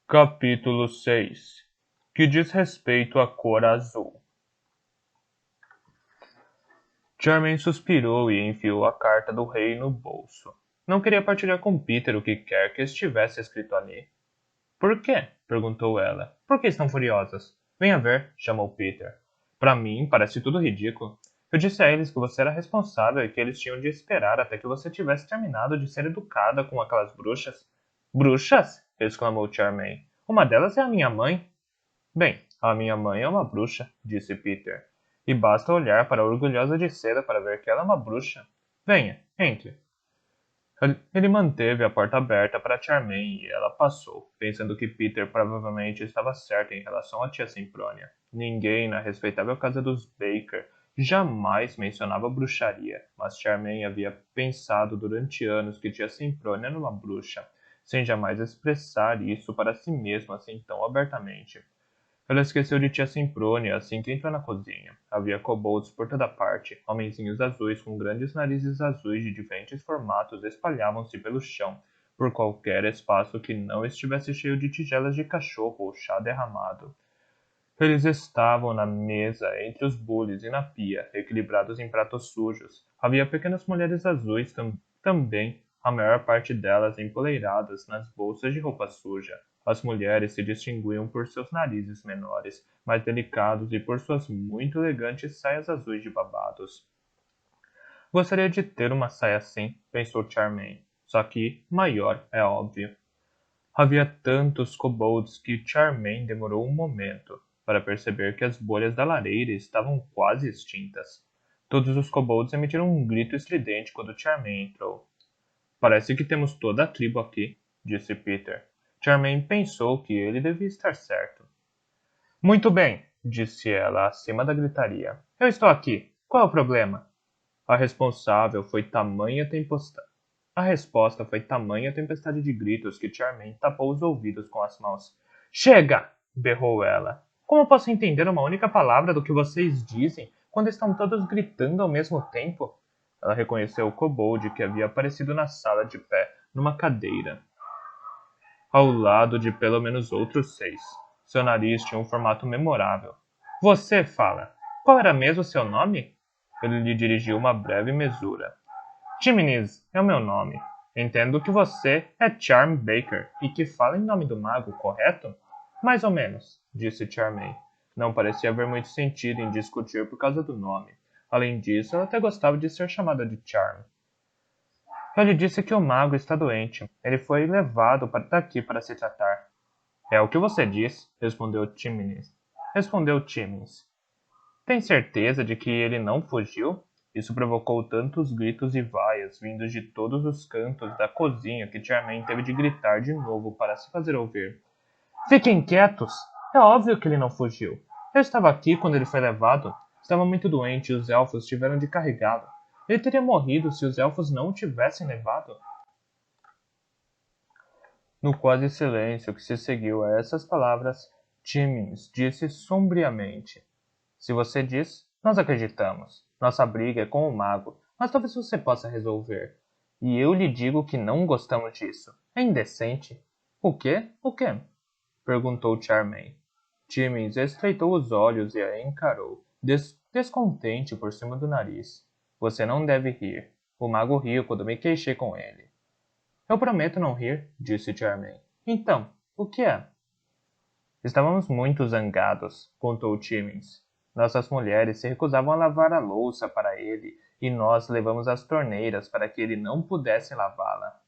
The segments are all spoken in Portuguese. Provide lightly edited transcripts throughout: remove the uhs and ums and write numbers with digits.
Capítulo 6, que diz respeito à cor azul. Charmaine suspirou e enfiou a carta do rei no bolso. Não queria partilhar com Peter o que quer que estivesse escrito ali. Por quê? Perguntou ela. Por que estão furiosas? Venha ver, chamou Peter. Para mim, parece tudo ridículo. Eu disse a eles que você era responsável e que eles tinham de esperar até que você tivesse terminado de ser educada com aquelas bruxas. Bruxas? Exclamou Charmaine. Uma delas é a minha mãe. Bem, a minha mãe é uma bruxa, disse Peter. E basta olhar para a orgulhosa de seda para ver que ela é uma bruxa. Venha, entre. Ele manteve a porta aberta para Charmaine e ela passou, pensando que Peter provavelmente estava certo em relação à tia Semprônia. Ninguém na respeitável casa dos Baker jamais mencionava bruxaria, mas Charmaine havia pensado durante anos que tia Semprônia era uma bruxa, sem jamais expressar isso para si mesma assim tão abertamente. Ela esqueceu de tia Semprônia assim que entrou na cozinha. Havia kobolds por toda parte. Homenzinhos azuis com grandes narizes azuis de diferentes formatos espalhavam-se pelo chão, por qualquer espaço que não estivesse cheio de tigelas de cachorro ou chá derramado. Eles estavam na mesa, entre os bules e na pia, equilibrados em pratos sujos. Havia pequenas mulheres azuis também, a maior parte delas empoleiradas nas bolsas de roupa suja. As mulheres se distinguiam por seus narizes menores, mais delicados e por suas muito elegantes saias azuis de babados. Gostaria de ter uma saia assim, pensou Charmaine. Só que maior, é óbvio. Havia tantos kobolds que Charmaine demorou um momento para perceber que as bolhas da lareira estavam quase extintas. Todos os kobolds emitiram um grito estridente quando Charmaine entrou. Parece que temos toda a tribo aqui, disse Peter. Charmaine pensou que ele devia estar certo. Muito bem, disse ela acima da gritaria. Eu estou aqui. Qual é o problema? A responsável foi tamanha tempestade. A resposta foi tamanha tempestade de gritos que Charmaine tapou os ouvidos com as mãos. Chega! Berrou ela. Como posso entender uma única palavra do que vocês dizem quando estão todos gritando ao mesmo tempo? Ela reconheceu o kobold que havia aparecido na sala de pé, numa cadeira, ao lado de pelo menos outros 6. Seu nariz tinha um formato memorável. Você fala. Qual era mesmo seu nome? Ele lhe dirigiu uma breve mesura. Chimneys é o meu nome. Entendo que você é Charm Baker e que fala em nome do mago, correto? Mais ou menos, disse Charmaine. Não parecia haver muito sentido em discutir por causa do nome. Além disso, ela até gostava de ser chamada de Charm. Ele disse que o mago está doente. Ele foi levado para daqui para se tratar. É o que você diz, Respondeu Chimneys. Tem certeza de que ele não fugiu? Isso provocou tantos gritos e vaias vindos de todos os cantos da cozinha que Charmaine teve de gritar de novo para se fazer ouvir. Fiquem quietos! É óbvio que ele não fugiu. Eu estava aqui quando ele foi levado. Estava muito doente e os elfos tiveram de carregá-lo. Ele teria morrido se os elfos não o tivessem levado. No quase silêncio que se seguiu a essas palavras, Timmins disse sombriamente: Se você diz, nós acreditamos. Nossa briga é com o mago, mas talvez você possa resolver. E eu lhe digo que não gostamos disso. É indecente. O quê? O quê? Perguntou Charmaine. Timmins estreitou os olhos e a encarou, descontente por cima do nariz. Você não deve rir. O mago riu quando me queixei com ele. Eu prometo não rir, disse Charmaine. Então, o que é? Estávamos muito zangados, contou Timmins. Nossas mulheres se recusavam a lavar a louça para ele e nós levamos as torneiras para que ele não pudesse lavá-la.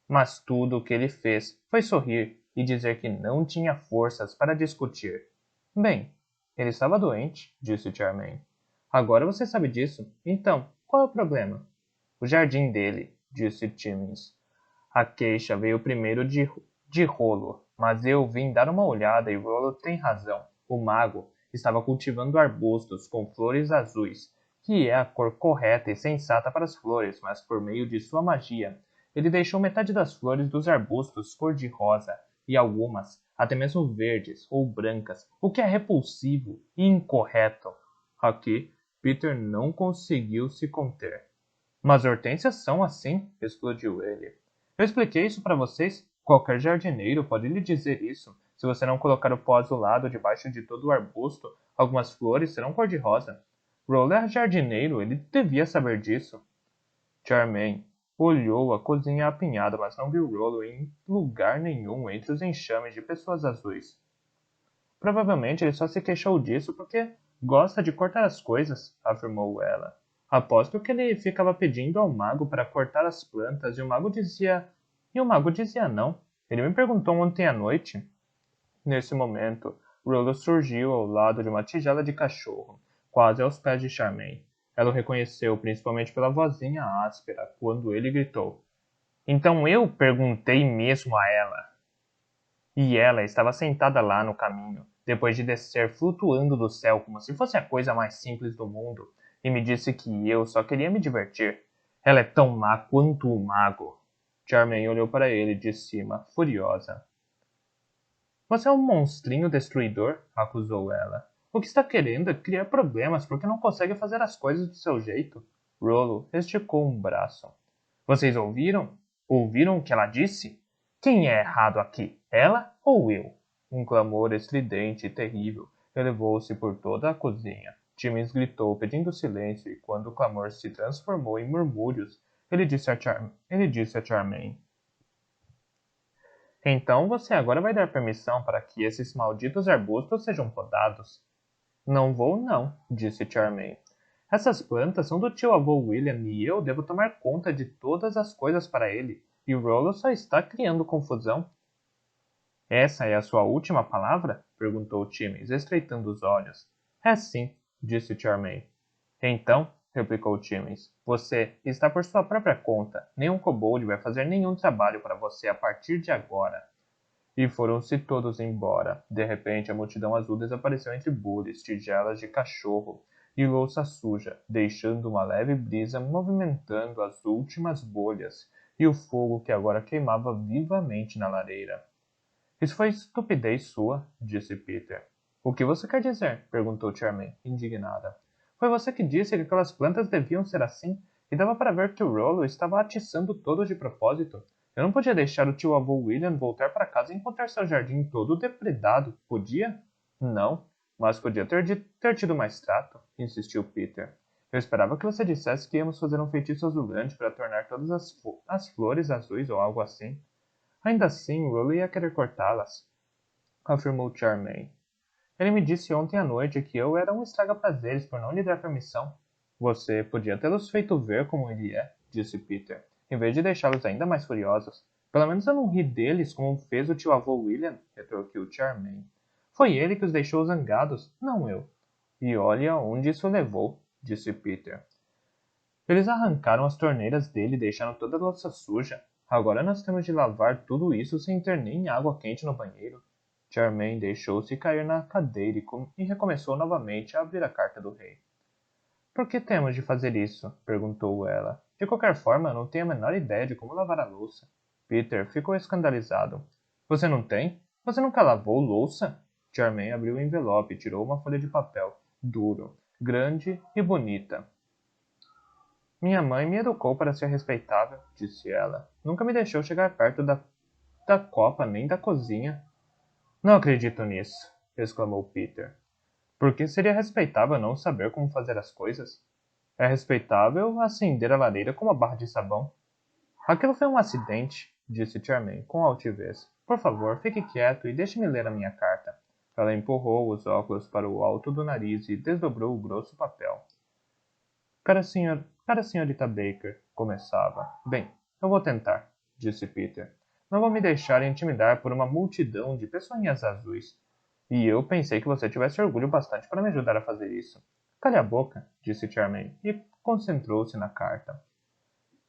Mas tudo o que ele fez foi sorrir e dizer que não tinha forças para discutir. Bem, ele estava doente, disse Charmaine. Agora você sabe disso. Então, qual é o problema? O jardim dele, disse Timmins. A queixa veio primeiro de Rolo, mas eu vim dar uma olhada e Rolo tem razão. O mago estava cultivando arbustos com flores azuis, que é a cor correta e sensata para as flores, mas por meio de sua magia, ele deixou metade das flores dos arbustos cor-de-rosa e algumas até mesmo verdes ou brancas, o que é repulsivo e incorreto. Aqui, Peter não conseguiu se conter. Mas hortênsias são assim, explodiu ele. Eu expliquei isso para vocês. Qualquer jardineiro pode lhe dizer isso. Se você não colocar o pó azulado debaixo de todo o arbusto, algumas flores serão cor-de-rosa. Rollo é jardineiro, ele devia saber disso. Charmaine olhou a cozinha apinhada, mas não viu Rollo em lugar nenhum entre os enxames de pessoas azuis. Provavelmente ele só se queixou disso porque gosta de cortar as coisas, afirmou ela. Aposto que ele ficava pedindo ao mago para cortar as plantas e o mago dizia. E o mago dizia não. Ele me perguntou ontem à noite. Nesse momento, Rollo surgiu ao lado de uma tigela de cachorro, quase aos pés de Charmaine. Ela o reconheceu, principalmente pela vozinha áspera, quando ele gritou. Então eu perguntei mesmo a ela. E ela estava sentada lá no caminho, depois de descer flutuando do céu como se fosse a coisa mais simples do mundo, e me disse que eu só queria me divertir. Ela é tão má quanto o mago. Charmaine olhou para ele de cima, furiosa. Você é um monstrinho destruidor, acusou ela. O que está querendo é criar problemas porque não consegue fazer as coisas do seu jeito. Rollo esticou um braço. Vocês ouviram? Ouviram o que ela disse? Quem é errado aqui, ela ou eu? Um clamor estridente e terrível elevou-se por toda a cozinha. Timmins gritou, pedindo silêncio, e quando o clamor se transformou em murmúrios, ele disse a Charmaine. Então você agora vai dar permissão para que esses malditos arbustos sejam podados? Não vou não, disse Charmaine. Essas plantas são do tio avô William e eu devo tomar conta de todas as coisas para ele, e o Rollo só está criando confusão. Essa é a sua última palavra? Perguntou Timmins, estreitando os olhos. É sim, disse Charmaine. Então, replicou Timmins, você está por sua própria conta. Nenhum kobold vai fazer nenhum trabalho para você a partir de agora. E foram-se todos embora. De repente, a multidão azul desapareceu entre bulhas, tigelas de cachorro e louça suja, deixando uma leve brisa movimentando as últimas bolhas e o fogo que agora queimava vivamente na lareira. Isso foi estupidez sua, disse Peter. O que você quer dizer? Perguntou Charmaine, indignada. Foi você que disse que aquelas plantas deviam ser assim, e dava para ver que o Rollo estava atiçando todos de propósito. Eu não podia deixar o tio avô William voltar para casa e encontrar seu jardim todo depredado. Podia? Não, mas podia ter tido mais trato, insistiu Peter. Eu esperava que você dissesse que íamos fazer um feitiço azulante para tornar todas as flores azuis ou algo assim. Ainda assim, Rollo ia querer cortá-las, afirmou Charmaine. Ele me disse ontem à noite que eu era um estraga-prazeres por não lhe dar permissão. Você podia tê-los feito ver como ele é, disse Peter, em vez de deixá-los ainda mais furiosos. Pelo menos eu não ri deles como fez o tio avô William, retorquiu Charmaine. Foi ele que os deixou zangados, não eu. E olha onde isso levou, disse Peter. Eles arrancaram as torneiras dele, deixando toda a louça suja. Agora nós temos de lavar tudo isso sem ter nem água quente no banheiro. Charmaine deixou-se cair na cadeira e recomeçou novamente a abrir a carta do rei. Por que temos de fazer isso? Perguntou ela. De qualquer forma, não tenho a menor ideia de como lavar a louça. Peter ficou escandalizado. Você não tem? Você nunca lavou louça? Charmaine abriu o envelope e tirou uma folha de papel, duro, grande e bonita. Minha mãe me educou para ser respeitável, disse ela. Nunca me deixou chegar perto da copa nem da cozinha. Não acredito nisso, exclamou Peter. Por que seria respeitável não saber como fazer as coisas? É respeitável acender a lareira com uma barra de sabão. Aquilo foi um acidente, disse Charmaine com altivez. Por favor, fique quieto e deixe-me ler a minha carta. Ela empurrou os óculos para o alto do nariz e desdobrou o grosso papel. Cara senhorita Baker, começava. Bem, eu vou tentar, disse Peter. Não vou me deixar intimidar por uma multidão de peçonhas azuis. E eu pensei que você tivesse orgulho bastante para me ajudar a fazer isso. Cale a boca, disse Charmaine, e concentrou-se na carta.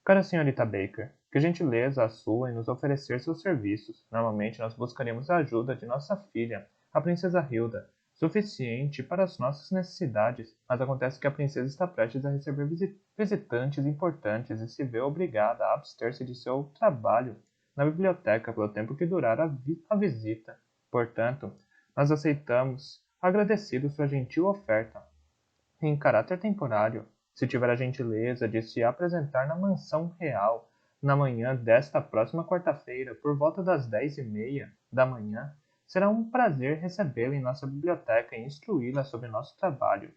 Cara senhorita Baker, que gentileza a sua em nos oferecer seus serviços. Normalmente nós buscaríamos a ajuda de nossa filha, a princesa Hilda, suficiente para as nossas necessidades, mas acontece que a princesa está prestes a receber visitantes importantes e se vê obrigada a abster-se de seu trabalho na biblioteca pelo tempo que durar a visita. Portanto, nós aceitamos, agradecidos sua gentil oferta. Em caráter temporário, se tiver a gentileza de se apresentar na mansão real na manhã desta próxima quarta-feira, por volta das 10h30 da manhã. Será um prazer recebê-la em nossa biblioteca e instruí-la sobre nosso trabalho.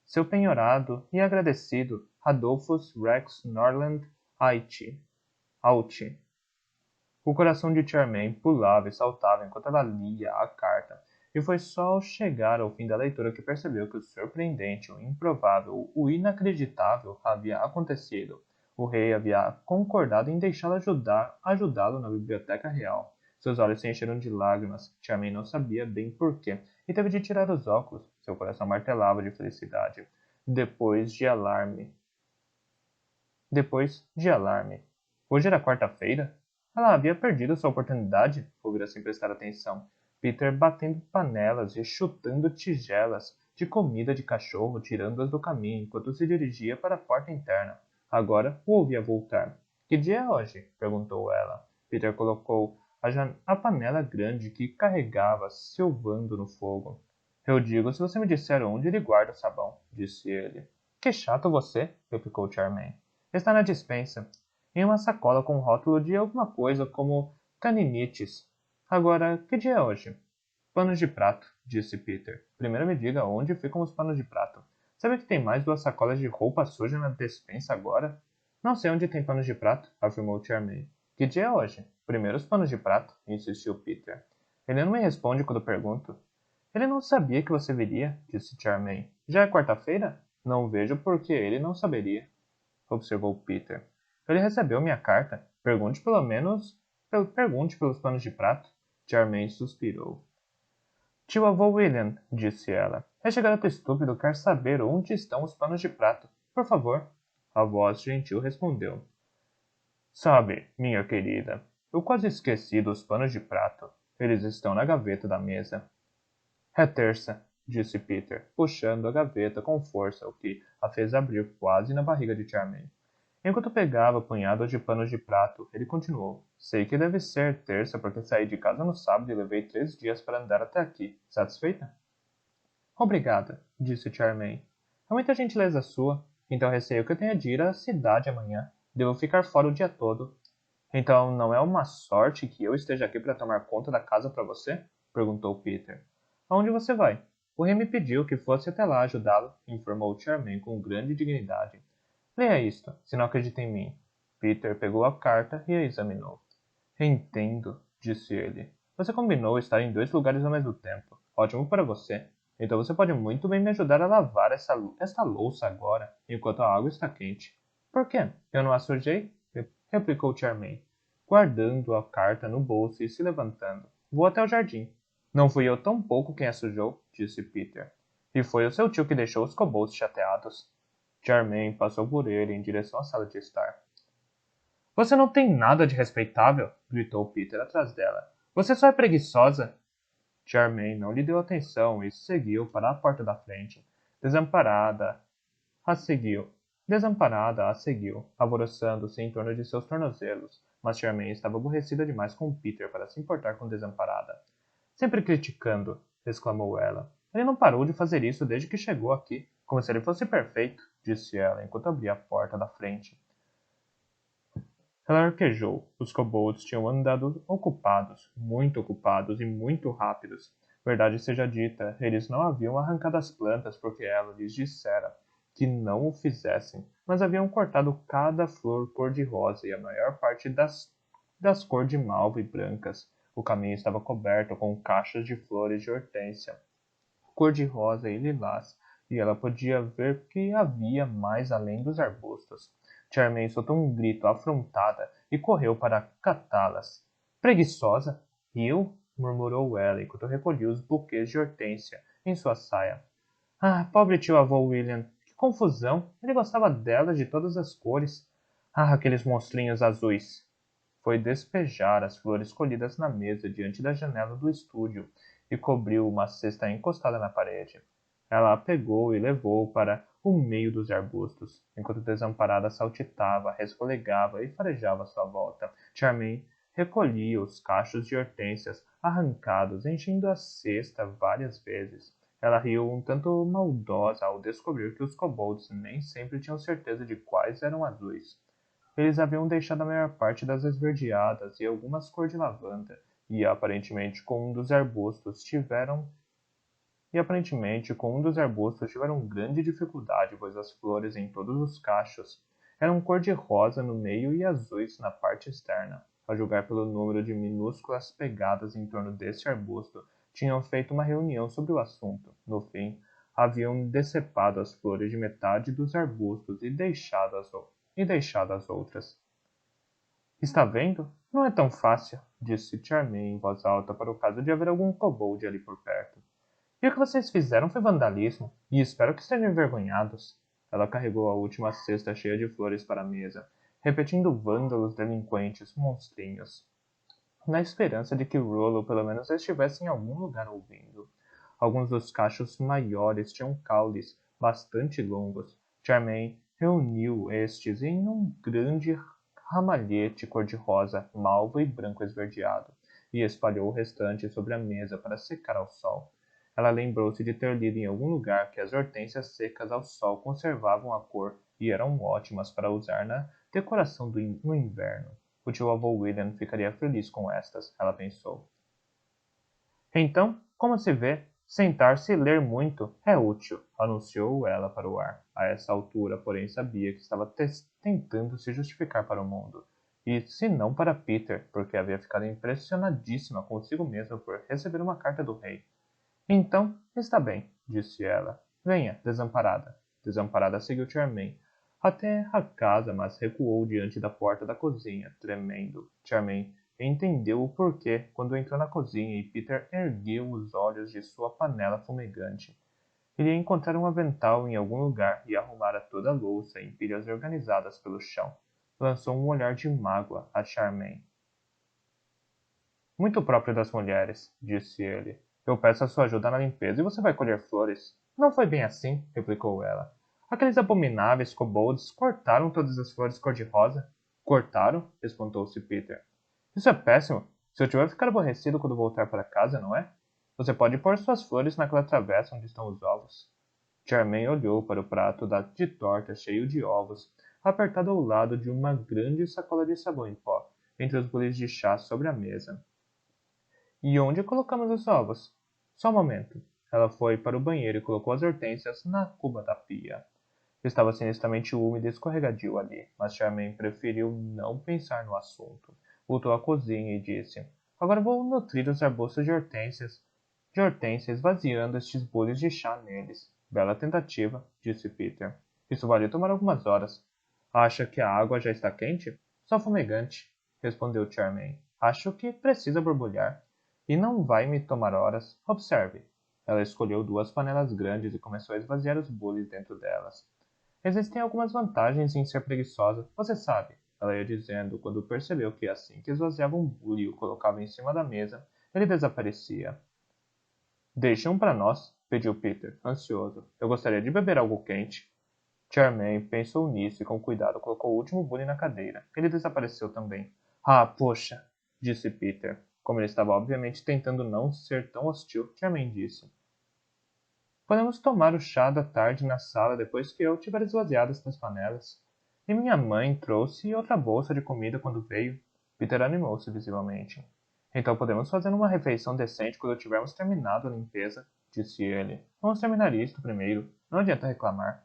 Seu penhorado e agradecido Radolphus Rex Norland Auchi. O coração de Charmaine pulava e saltava enquanto ela lia a carta, e foi só ao chegar ao fim da leitura que percebeu que o surpreendente, o improvável, o inacreditável havia acontecido. O rei havia concordado em deixá-la ajudá-lo na biblioteca real. Seus olhos se encheram de lágrimas. Charmaine não sabia bem porquê, e teve de tirar os óculos. Seu coração martelava de felicidade. Depois de alarme. Hoje era quarta-feira? Ela havia perdido sua oportunidade, ouvira sem prestar atenção. Peter batendo panelas e chutando tigelas de comida de cachorro, tirando-as do caminho enquanto se dirigia para a porta interna. Agora o ouvia voltar. Que dia é hoje? Perguntou ela. Peter colocou a panela grande que carregava silvando no fogo. Eu digo se você me disser onde ele guarda o sabão, disse ele. Que chato você, replicou Charmaine. Está na despensa, em uma sacola com um rótulo de alguma coisa como caninites. Agora, que dia é hoje? Panos de prato, disse Peter. Primeiro me diga onde ficam os panos de prato. Sabe que tem mais 2 sacolas de roupa suja na despensa agora? Não sei onde tem panos de prato, afirmou Charmaine. Que dia é hoje? Primeiro os panos de prato, insistiu Peter. Ele não me responde quando pergunto. Ele não sabia que você viria, disse Charmaine. Já é quarta-feira? Não vejo por que ele não saberia, observou Peter. Ele recebeu minha carta. Pergunte pelos panos de prato. Charmaine suspirou. Tio avô William, disse ela. Este garoto estúpido quer saber onde estão os panos de prato. Por favor. A voz gentil respondeu. Sabe, minha querida, eu quase esqueci dos panos de prato. Eles estão na gaveta da mesa. É terça, disse Peter, puxando a gaveta com força, o que a fez abrir quase na barriga de Charmaine. Enquanto pegava punhados de panos de prato, ele continuou. Sei que deve ser terça porque saí de casa no sábado e levei 3 dias para andar até aqui. Satisfeita? Obrigada, disse Charmaine. É muita gentileza sua, então receio que eu tenha de ir à cidade amanhã. Devo ficar fora o dia todo. Então não é uma sorte que eu esteja aqui para tomar conta da casa para você? Perguntou Peter. Aonde você vai? O rei me pediu que fosse até lá ajudá-lo, informou Charmaine com grande dignidade. Leia isto, se não acredita em mim. Peter pegou a carta e a examinou. Entendo, disse ele. Você combinou estar em 2 lugares ao mesmo tempo. Ótimo para você. Então você pode muito bem me ajudar a lavar esta louça agora, enquanto a água está quente. Por quê? Eu não a sujei? Replicou Charmaine, guardando a carta no bolso e se levantando. Vou até o jardim. Não fui eu tão pouco quem a sujou, disse Peter. E foi o seu tio que deixou os kobolds chateados. Charmaine passou por ele em direção à sala de estar. Você não tem nada de respeitável, gritou Peter atrás dela. Você só é preguiçosa. Charmaine não lhe deu atenção e seguiu para a porta da frente. Desamparada, a seguiu, alvoroçando-se em torno de seus tornozelos, mas Charmaine estava aborrecida demais com Peter para se importar com Desamparada. Sempre criticando, exclamou ela. Ele não parou de fazer isso desde que chegou aqui, como se ele fosse perfeito, disse ela enquanto abria a porta da frente. Ela arquejou. Os kobolds tinham andado ocupados e muito rápidos. Verdade seja dita, eles não haviam arrancado as plantas porque ela lhes dissera que não o fizessem, mas haviam cortado cada flor cor-de-rosa e a maior parte das cor de malva e brancas. O caminho estava coberto com caixas de flores de hortênsia, cor-de-rosa e lilás, e ela podia ver que havia mais além dos arbustos. Charmaine soltou um grito afrontada e correu para catá-las. Preguiçosa? Eu? Murmurou ela enquanto recolhia os buquês de hortênsia em sua saia. Ah, pobre tio avô William! Que confusão! Ele gostava delas de todas as cores. Ah, aqueles monstrinhos azuis! Foi despejar as flores colhidas na mesa diante da janela do estúdio e cobriu uma cesta encostada na parede. Ela a pegou e levou para o meio dos arbustos, enquanto Desamparada saltitava, resfolegava e farejava à sua volta. Charmaine recolhia os cachos de hortênsias arrancados, enchendo a cesta várias vezes. Ela riu um tanto maldosa ao descobrir que os kobolds nem sempre tinham certeza de quais eram azuis. Eles haviam deixado a maior parte das esverdeadas e algumas cor de lavanda, e aparentemente com um dos arbustos tiveram grande dificuldade, pois as flores em todos os cachos eram cor-de-rosa no meio e azuis na parte externa. A julgar pelo número de minúsculas pegadas em torno desse arbusto, tinham feito uma reunião sobre o assunto. No fim, haviam decepado as flores de metade dos arbustos e deixado as outras. Está vendo? Não é tão fácil, disse Charmaine em voz alta para o caso de haver algum kobold ali por perto. E o que vocês fizeram foi vandalismo, e espero que estejam envergonhados. Ela carregou a última cesta cheia de flores para a mesa, repetindo vândalos, delinquentes, monstrinhos, na esperança de que Rollo pelo menos estivesse em algum lugar ouvindo. Alguns dos cachos maiores tinham caules bastante longos. Charmaine reuniu estes em um grande ramalhete cor-de-rosa, malva e branco esverdeado, e espalhou o restante sobre a mesa para secar ao sol. Ela lembrou-se de ter lido em algum lugar que as hortênsias secas ao sol conservavam a cor e eram ótimas para usar na decoração no inverno. O tio avô William ficaria feliz com estas, ela pensou. Então, como se vê, sentar-se e ler muito é útil, anunciou ela para o ar. A essa altura, porém, sabia que estava tentando se justificar para o mundo. E se não para Peter, porque havia ficado impressionadíssima consigo mesma por receber uma carta do rei. Então, está bem, disse ela. Venha, Desamparada. Desamparada seguiu Charmaine até a casa, mas recuou diante da porta da cozinha, tremendo. Charmaine entendeu o porquê quando entrou na cozinha e Peter ergueu os olhos de sua panela fumegante. Ele ia encontrar um avental em algum lugar e arrumara toda a louça em pilhas organizadas pelo chão. Lançou um olhar de mágoa a Charmaine. Muito próprio das mulheres, disse ele. Eu peço a sua ajuda na limpeza e você vai colher flores. Não foi bem assim, replicou ela. Aqueles abomináveis kobolds cortaram todas as flores cor-de-rosa. Cortaram? Espantou-se Peter. Isso é péssimo. Se eu tiver ficar aborrecido quando voltar para casa, não é? Você pode pôr suas flores naquela travessa onde estão os ovos. Charmaine olhou para o prato de torta cheio de ovos, apertado ao lado de uma grande sacola de sabão em pó, entre os bules de chá sobre a mesa. E onde colocamos os ovos? Só um momento. Ela foi para o banheiro e colocou as hortênsias na cuba da pia. Estava sinistramente úmido e escorregadio ali, mas Charmaine preferiu não pensar no assunto. Voltou à cozinha e disse: Agora vou nutrir os arbustos de hortênsia, esvaziando estes bules de chá neles. Bela tentativa, disse Peter. Isso vai tomar algumas horas. Acha que a água já está quente? Só fumegante, respondeu Charmaine. Acho que precisa borbulhar. E não vai me tomar horas. Observe. Ela escolheu duas panelas grandes e começou a esvaziar os bules dentro delas. Existem algumas vantagens em ser preguiçosa, você sabe, ela ia dizendo quando percebeu que assim que esvaziava um bule e o colocava em cima da mesa, ele desaparecia. Deixe um para nós, pediu Peter, ansioso. Eu gostaria de beber algo quente. Charmaine pensou nisso e com cuidado colocou o último bule na cadeira. Ele desapareceu também. Ah, poxa, disse Peter. Como ele estava obviamente tentando não ser tão hostil, Charmaine disse. Podemos tomar o chá da tarde na sala depois que eu tiver esvaziado estas panelas. E minha mãe trouxe outra bolsa de comida quando veio. Peter animou-se visivelmente. Então podemos fazer uma refeição decente quando tivermos terminado a limpeza, disse ele. Vamos terminar isto primeiro. Não adianta reclamar.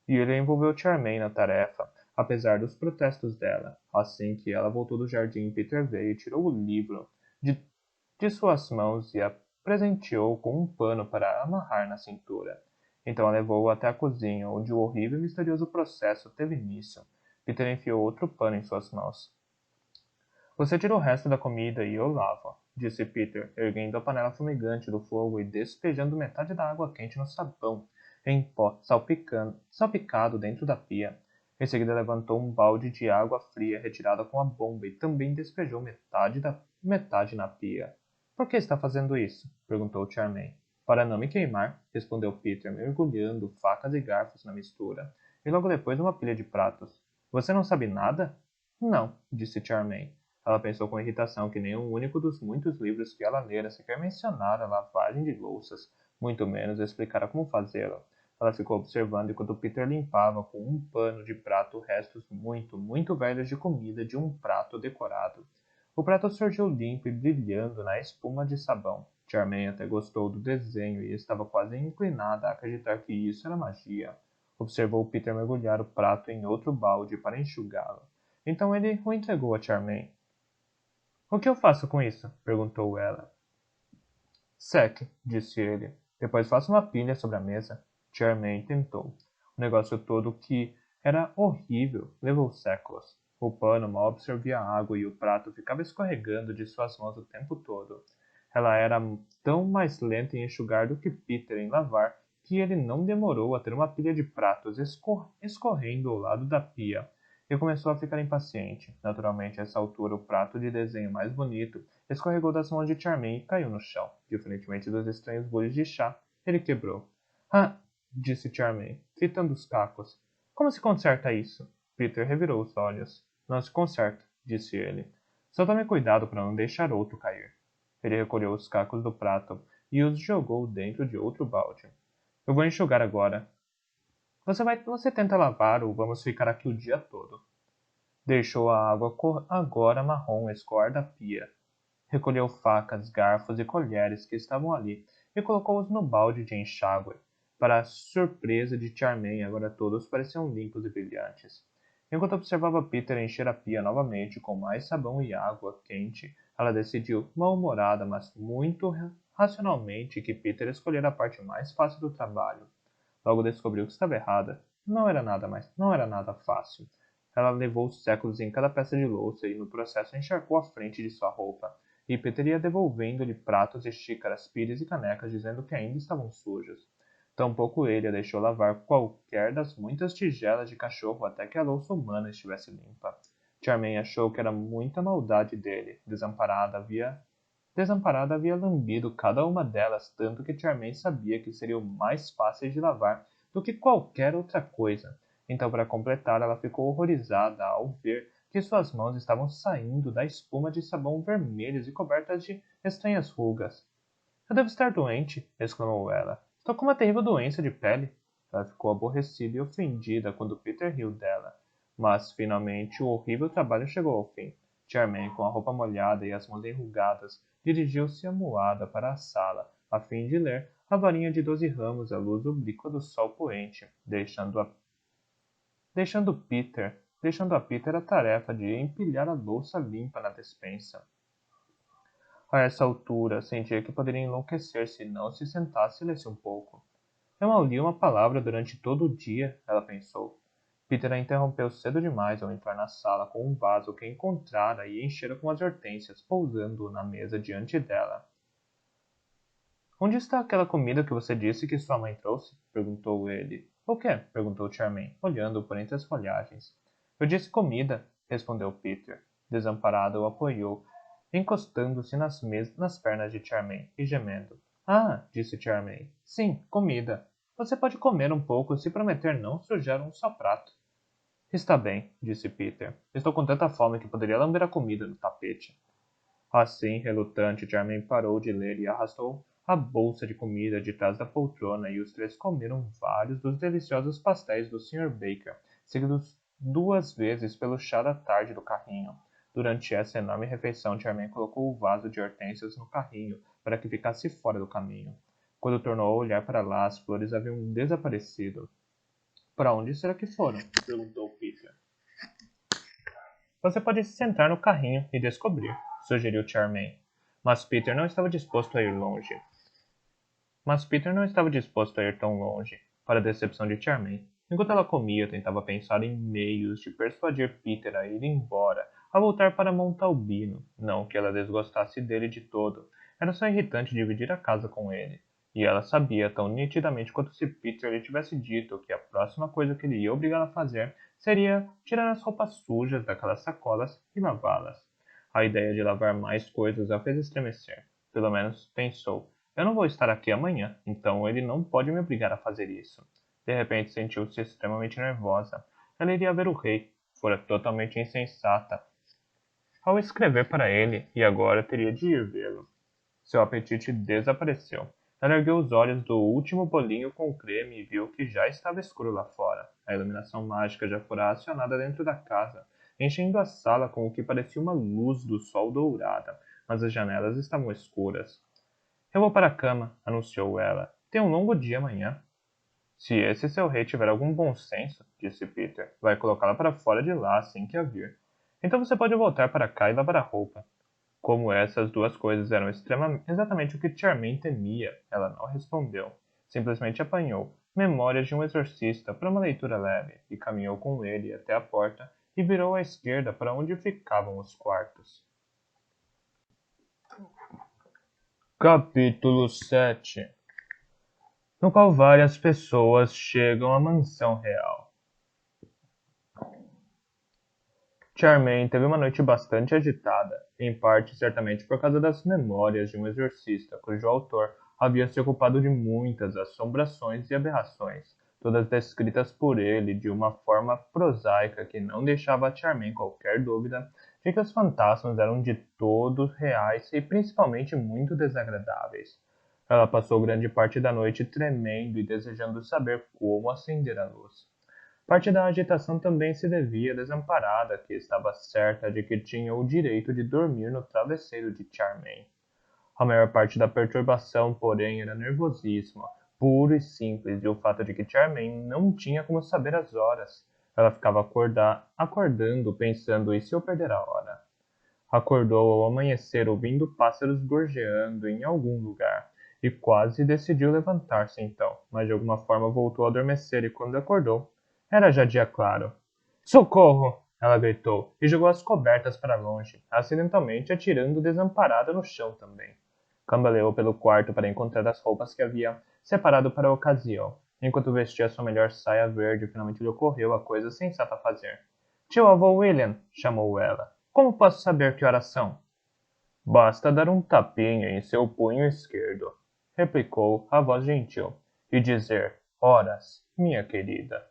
E ele envolveu Charmaine na tarefa, apesar dos protestos dela. Assim que ela voltou do jardim, Peter veio e tirou o livro de suas mãos e a presenteou com um pano para amarrar na cintura. Então a levou até a cozinha, onde o horrível e misterioso processo teve início. Peter enfiou outro pano em suas mãos. Você tira o resto da comida e eu lavo, disse Peter, erguendo a panela fumegante do fogo e despejando metade da água quente no sabão, em pó, salpicado dentro da pia. Em seguida levantou um balde de água fria retirada com a bomba e também despejou metade na pia. Por que está fazendo isso? Perguntou Charmaine. Para não me queimar, respondeu Peter, mergulhando facas e garfos na mistura, e logo depois uma pilha de pratos. Você não sabe nada? Não, disse Charmaine. Ela pensou com irritação que nenhum único dos muitos livros que ela lera sequer mencionara a lavagem de louças, muito menos explicara como fazê-la. Ela ficou observando enquanto Peter limpava com um pano de prato restos muito velhos de comida de um prato decorado. O prato surgiu limpo e brilhando na espuma de sabão. Charmaine até gostou do desenho e estava quase inclinada a acreditar que isso era magia. Observou Peter mergulhar o prato em outro balde para enxugá-lo. Então ele o entregou a Charmaine. O que eu faço com isso? Perguntou ela. Seque, disse ele. Depois faça uma pilha sobre a mesa. Charmaine tentou. O negócio todo, que era horrível, levou séculos. O pano mal absorvia a água e o prato ficava escorregando de suas mãos o tempo todo. Ela era tão mais lenta em enxugar do que Peter em lavar, que ele não demorou a ter uma pilha de pratos escorrendo ao lado da pia. E começou a ficar impaciente. Naturalmente, a essa altura, o prato de desenho mais bonito escorregou das mãos de Charmaine e caiu no chão. Diferentemente dos estranhos bolos de chá, ele quebrou. Ah! Disse Charmaine, fitando os cacos. Como se conserta isso? Peter revirou os olhos. Não se conserta, disse ele. Só tome cuidado para não deixar outro cair. Ele recolheu os cacos do prato e os jogou dentro de outro balde. Eu vou enxugar agora. Você tenta lavar ou vamos ficar aqui o dia todo? Deixou a água agora marrom escoar da pia. Recolheu facas, garfos e colheres que estavam ali e colocou-os no balde de enxágue. Para a surpresa de Charmaine, agora todos pareciam limpos e brilhantes. Enquanto observava Peter encher a pia novamente com mais sabão e água quente, ela decidiu, mal-humorada, mas muito racionalmente, que Peter escolhera a parte mais fácil do trabalho. Logo descobriu que estava errada. Não era nada fácil. Ela levou séculos em cada peça de louça e no processo encharcou a frente de sua roupa. E Peter ia devolvendo-lhe pratos e xícaras, pires e canecas, dizendo que ainda estavam sujos. Tampouco ele a deixou lavar qualquer das muitas tigelas de cachorro até que a louça humana estivesse limpa. Charmaine achou que era muita maldade dele. Desamparada havia lambido cada uma delas, tanto que Charmaine sabia que seriam mais fáceis de lavar do que qualquer outra coisa. Então, para completar, ela ficou horrorizada ao ver que suas mãos estavam saindo da espuma de sabão vermelhas e cobertas de estranhas rugas. Eu devo estar doente, exclamou ela. Estou com uma terrível doença de pele. Ela ficou aborrecida e ofendida quando Peter riu dela. Mas, finalmente, o horrível trabalho chegou ao fim. Charmaine, com a roupa molhada e as mãos enrugadas, dirigiu-se amuada para a sala, a fim de ler a varinha de 12 ramos à luz oblíqua do sol poente, deixando a Peter a tarefa de empilhar a louça limpa na despensa. A essa altura, sentia que poderia enlouquecer se não se sentasse e lesse um pouco. Eu mal li uma palavra durante todo o dia, ela pensou. Peter a interrompeu cedo demais ao entrar na sala com um vaso que encontrara e enchera com as hortênsias, pousando-o na mesa diante dela. Onde está aquela comida que você disse que sua mãe trouxe? Perguntou ele. O quê? Perguntou Charmaine, olhando por entre as folhagens. Eu disse comida, respondeu Peter. Desamparado, o apoiou, encostando-se nas pernas de Charmaine e gemendo. Ah, disse Charmaine. Sim, comida. Você pode comer um pouco se prometer não sujar um só prato. Está bem, disse Peter. Estou com tanta fome que poderia lamber a comida no tapete. Assim, relutante, Charmaine parou de ler e arrastou a bolsa de comida de trás da poltrona e os três comeram vários dos deliciosos pastéis do Sr. Baker, seguidos 2 vezes pelo chá da tarde do carrinho. Durante essa enorme refeição, Charmaine colocou o vaso de hortênsias no carrinho para que ficasse fora do caminho. Quando tornou a olhar para lá, as flores haviam desaparecido. Para onde será que foram? Perguntou Peter. Você pode se sentar no carrinho e descobrir, sugeriu Charmaine. Mas Peter não estava disposto a ir tão longe, para a decepção de Charmaine. Enquanto ela comia, tentava pensar em meios de persuadir Peter a ir embora, a voltar para Montalbino. Não que ela desgostasse dele de todo. Era só irritante dividir a casa com ele. E ela sabia tão nitidamente quanto se Peter lhe tivesse dito que a próxima coisa que ele ia obrigá-la a fazer seria tirar as roupas sujas daquelas sacolas e lavá-las. A ideia de lavar mais coisas a fez estremecer. Pelo menos pensou. Eu não vou estar aqui amanhã, então ele não pode me obrigar a fazer isso. De repente sentiu-se extremamente nervosa. Ela iria ver o rei. Fora totalmente insensata ao escrever para ele, e agora teria de ir vê-lo. Seu apetite desapareceu. Ela ergueu os olhos do último bolinho com creme e viu que já estava escuro lá fora. A iluminação mágica já fora acionada dentro da casa, enchendo a sala com o que parecia uma luz do sol dourada, mas as janelas estavam escuras. Eu vou para a cama, anunciou ela. Tem um longo dia amanhã. Se esse seu rei tiver algum bom senso, disse Peter, vai colocá-la para fora de lá assim que a vir. Então você pode voltar para cá e lavar a roupa. Como essas duas coisas eram exatamente o que Charmaine temia, ela não respondeu. Simplesmente apanhou Memórias de um Exorcista para uma leitura leve e caminhou com ele até a porta e virou à esquerda para onde ficavam os quartos. Capítulo 7, no qual várias pessoas chegam à mansão real. Charmaine teve uma noite bastante agitada, em parte certamente por causa das memórias de um exorcista, cujo autor havia se ocupado de muitas assombrações e aberrações, todas descritas por ele de uma forma prosaica que não deixava a Charmaine qualquer dúvida de que os fantasmas eram de todos reais e principalmente muito desagradáveis. Ela passou grande parte da noite tremendo e desejando saber como acender a luz. Parte da agitação também se devia à Desamparada, que estava certa de que tinha o direito de dormir no travesseiro de Charmaine. A maior parte da perturbação, porém, era nervosismo, puro e simples, e o fato de que Charmaine não tinha como saber as horas. Ela ficava acordando, pensando, e se eu perder a hora? Acordou ao amanhecer ouvindo pássaros gorjeando em algum lugar, e quase decidiu levantar-se então, mas de alguma forma voltou a adormecer e quando acordou, era já dia claro. Socorro! Ela gritou e jogou as cobertas para longe, acidentalmente atirando Desamparada no chão também. Cambaleou pelo quarto para encontrar as roupas que havia separado para a ocasião. Enquanto vestia sua melhor saia verde, finalmente lhe ocorreu a coisa sensata a fazer. Tio avô William, chamou ela. Como posso saber que horas são? Basta dar um tapinha em seu punho esquerdo, replicou a voz gentil, e dizer horas, minha querida.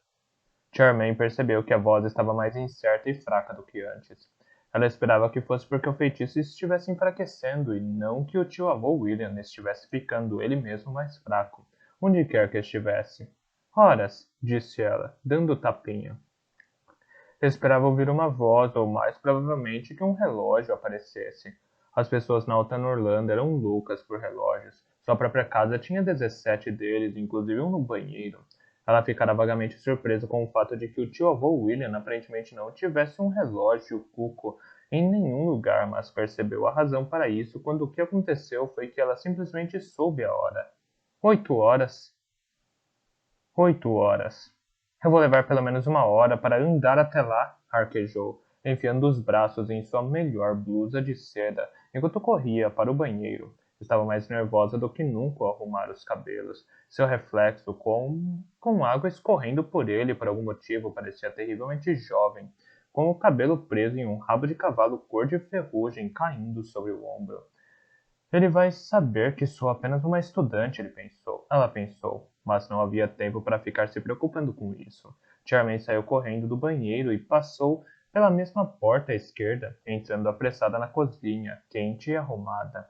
Charmaine percebeu que a voz estava mais incerta e fraca do que antes. Ela esperava que fosse porque o feitiço estivesse enfraquecendo e não que o tio-avô William estivesse ficando ele mesmo mais fraco, onde quer que estivesse. Horas, disse ela, dando o tapinha. Esperava ouvir uma voz ou mais provavelmente que um relógio aparecesse. As pessoas na Alta Norlândia eram loucas por relógios. Sua própria casa tinha 17 deles, inclusive um no banheiro. Ela ficara vagamente surpresa com o fato de que o tio-avô William aparentemente não tivesse um relógio cuco em nenhum lugar, mas percebeu a razão para isso quando o que aconteceu foi que ela simplesmente soube a hora. 8 horas. 8 horas. Eu vou levar pelo menos uma hora para andar até lá, arquejou, enfiando os braços em sua melhor blusa de seda, enquanto corria para o banheiro. Estava mais nervosa do que nunca ao arrumar os cabelos. Seu reflexo, com água escorrendo por ele por algum motivo, parecia terrivelmente jovem, com o cabelo preso em um rabo de cavalo cor de ferrugem caindo sobre o ombro. Ele vai saber que sou apenas uma estudante, ele pensou. Ela pensou, mas não havia tempo para ficar se preocupando com isso. Charmaine saiu correndo do banheiro e passou pela mesma porta à esquerda, entrando apressada na cozinha, quente e arrumada.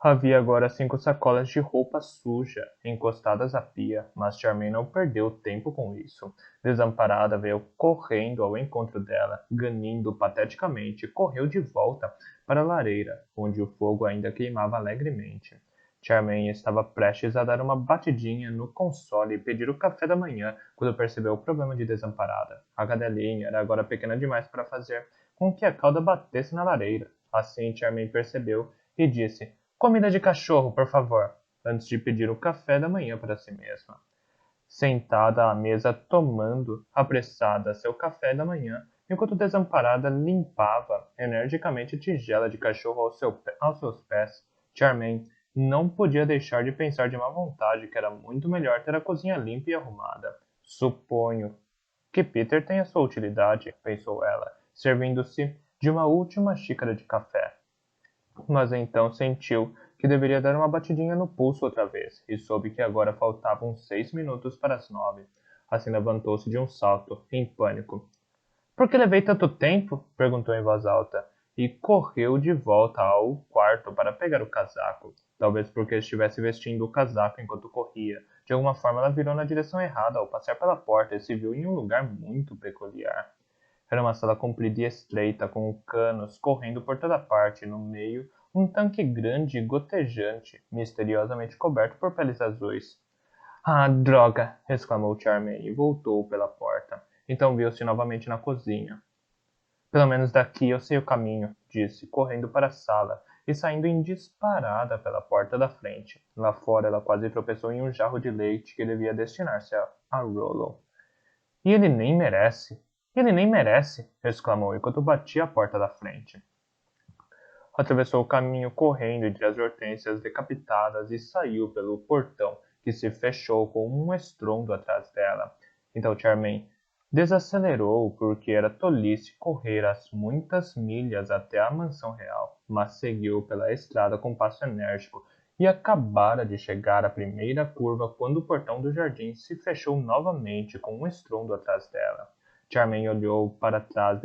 Havia agora 5 sacolas de roupa suja encostadas à pia, mas Charmaine não perdeu tempo com isso. Desamparada veio correndo ao encontro dela, ganindo pateticamente, correu de volta para a lareira, onde o fogo ainda queimava alegremente. Charmaine estava prestes a dar uma batidinha no console e pedir o café da manhã quando percebeu o problema de Desamparada. A cadelinha era agora pequena demais para fazer com que a cauda batesse na lareira. Assim, Charmaine percebeu e disse: comida de cachorro, por favor, antes de pedir o café da manhã para si mesma. Sentada à mesa tomando, apressada, seu café da manhã, enquanto Desamparada limpava energicamente a tigela de cachorro aos seus pés, Charmaine não podia deixar de pensar de má vontade que era muito melhor ter a cozinha limpa e arrumada. Suponho que Peter tenha sua utilidade, pensou ela, servindo-se de uma última xícara de café. Mas então sentiu que deveria dar uma batidinha no pulso outra vez, e soube que agora faltavam 6 minutos para as 9. Assim levantou-se de um salto, em pânico. Por que levei tanto tempo? Perguntou em voz alta, e correu de volta ao quarto para pegar o casaco. talvez porque estivesse vestindo o casaco enquanto corria. De alguma forma ela virou na direção errada ao passar pela porta e se viu em um lugar muito peculiar. Era uma sala comprida e estreita, com canos correndo por toda parte, e no meio um tanque grande e gotejante, misteriosamente coberto por peles azuis. Ah, droga! Exclamou Charmaine e voltou pela porta. Então viu-se novamente na cozinha. Pelo menos daqui eu sei o caminho, disse, correndo para a sala e saindo em disparada pela porta da frente. Lá fora ela quase tropeçou em um jarro de leite que devia destinar-se a Rollo. E ele nem merece! Ele nem merece! Exclamou enquanto batia a porta da frente. Atravessou o caminho correndo entre as hortênsias decapitadas e saiu pelo portão, que se fechou com um estrondo atrás dela. Então Charmaine desacelerou porque era tolice correr as muitas milhas até a mansão real, mas seguiu pela estrada com passo enérgico e acabara de chegar à primeira curva quando o portão do jardim se fechou novamente com um estrondo atrás dela. Charmaine olhou para trás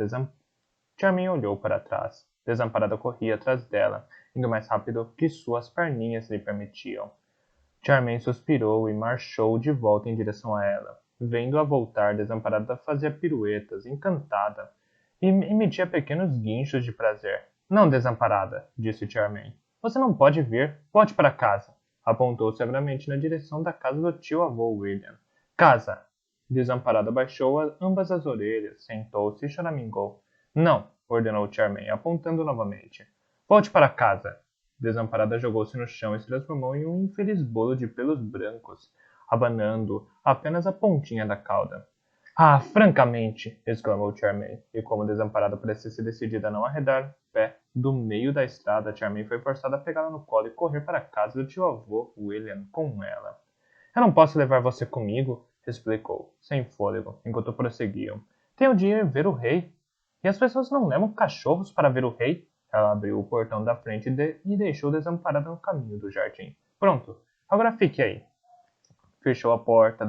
Desamparada corria atrás dela, indo mais rápido que suas perninhas lhe permitiam. Charmaine suspirou e marchou de volta em direção a ela. Vendo-a voltar, Desamparada fazia piruetas, encantada, e emitia pequenos guinchos de prazer. Não, Desamparada, disse Charmaine. Você não pode vir. Volte para casa. Apontou severamente na direção da casa do tio-avô William. Casa! Desamparada baixou ambas as orelhas, sentou-se e choramingou. Não, ordenou Charmaine, apontando novamente. Volte para casa. Desamparada jogou-se no chão e se transformou em um infeliz bolo de pelos brancos, abanando apenas a pontinha da cauda. Ah, francamente! Exclamou Charmaine, e como Desamparada parecia decidida a não arredar pé do meio da estrada, Charmaine foi forçada a pegá-la no colo e correr para a casa do tio-avô William com ela. Eu não posso levar você comigo, explicou, sem fôlego, enquanto prosseguiam. Tenho de ir ver o rei. E as pessoas não levam cachorros para ver o rei? Ela abriu o portão da frente e deixou Desamparada no caminho do jardim. Pronto, agora fique aí. Fechou a porta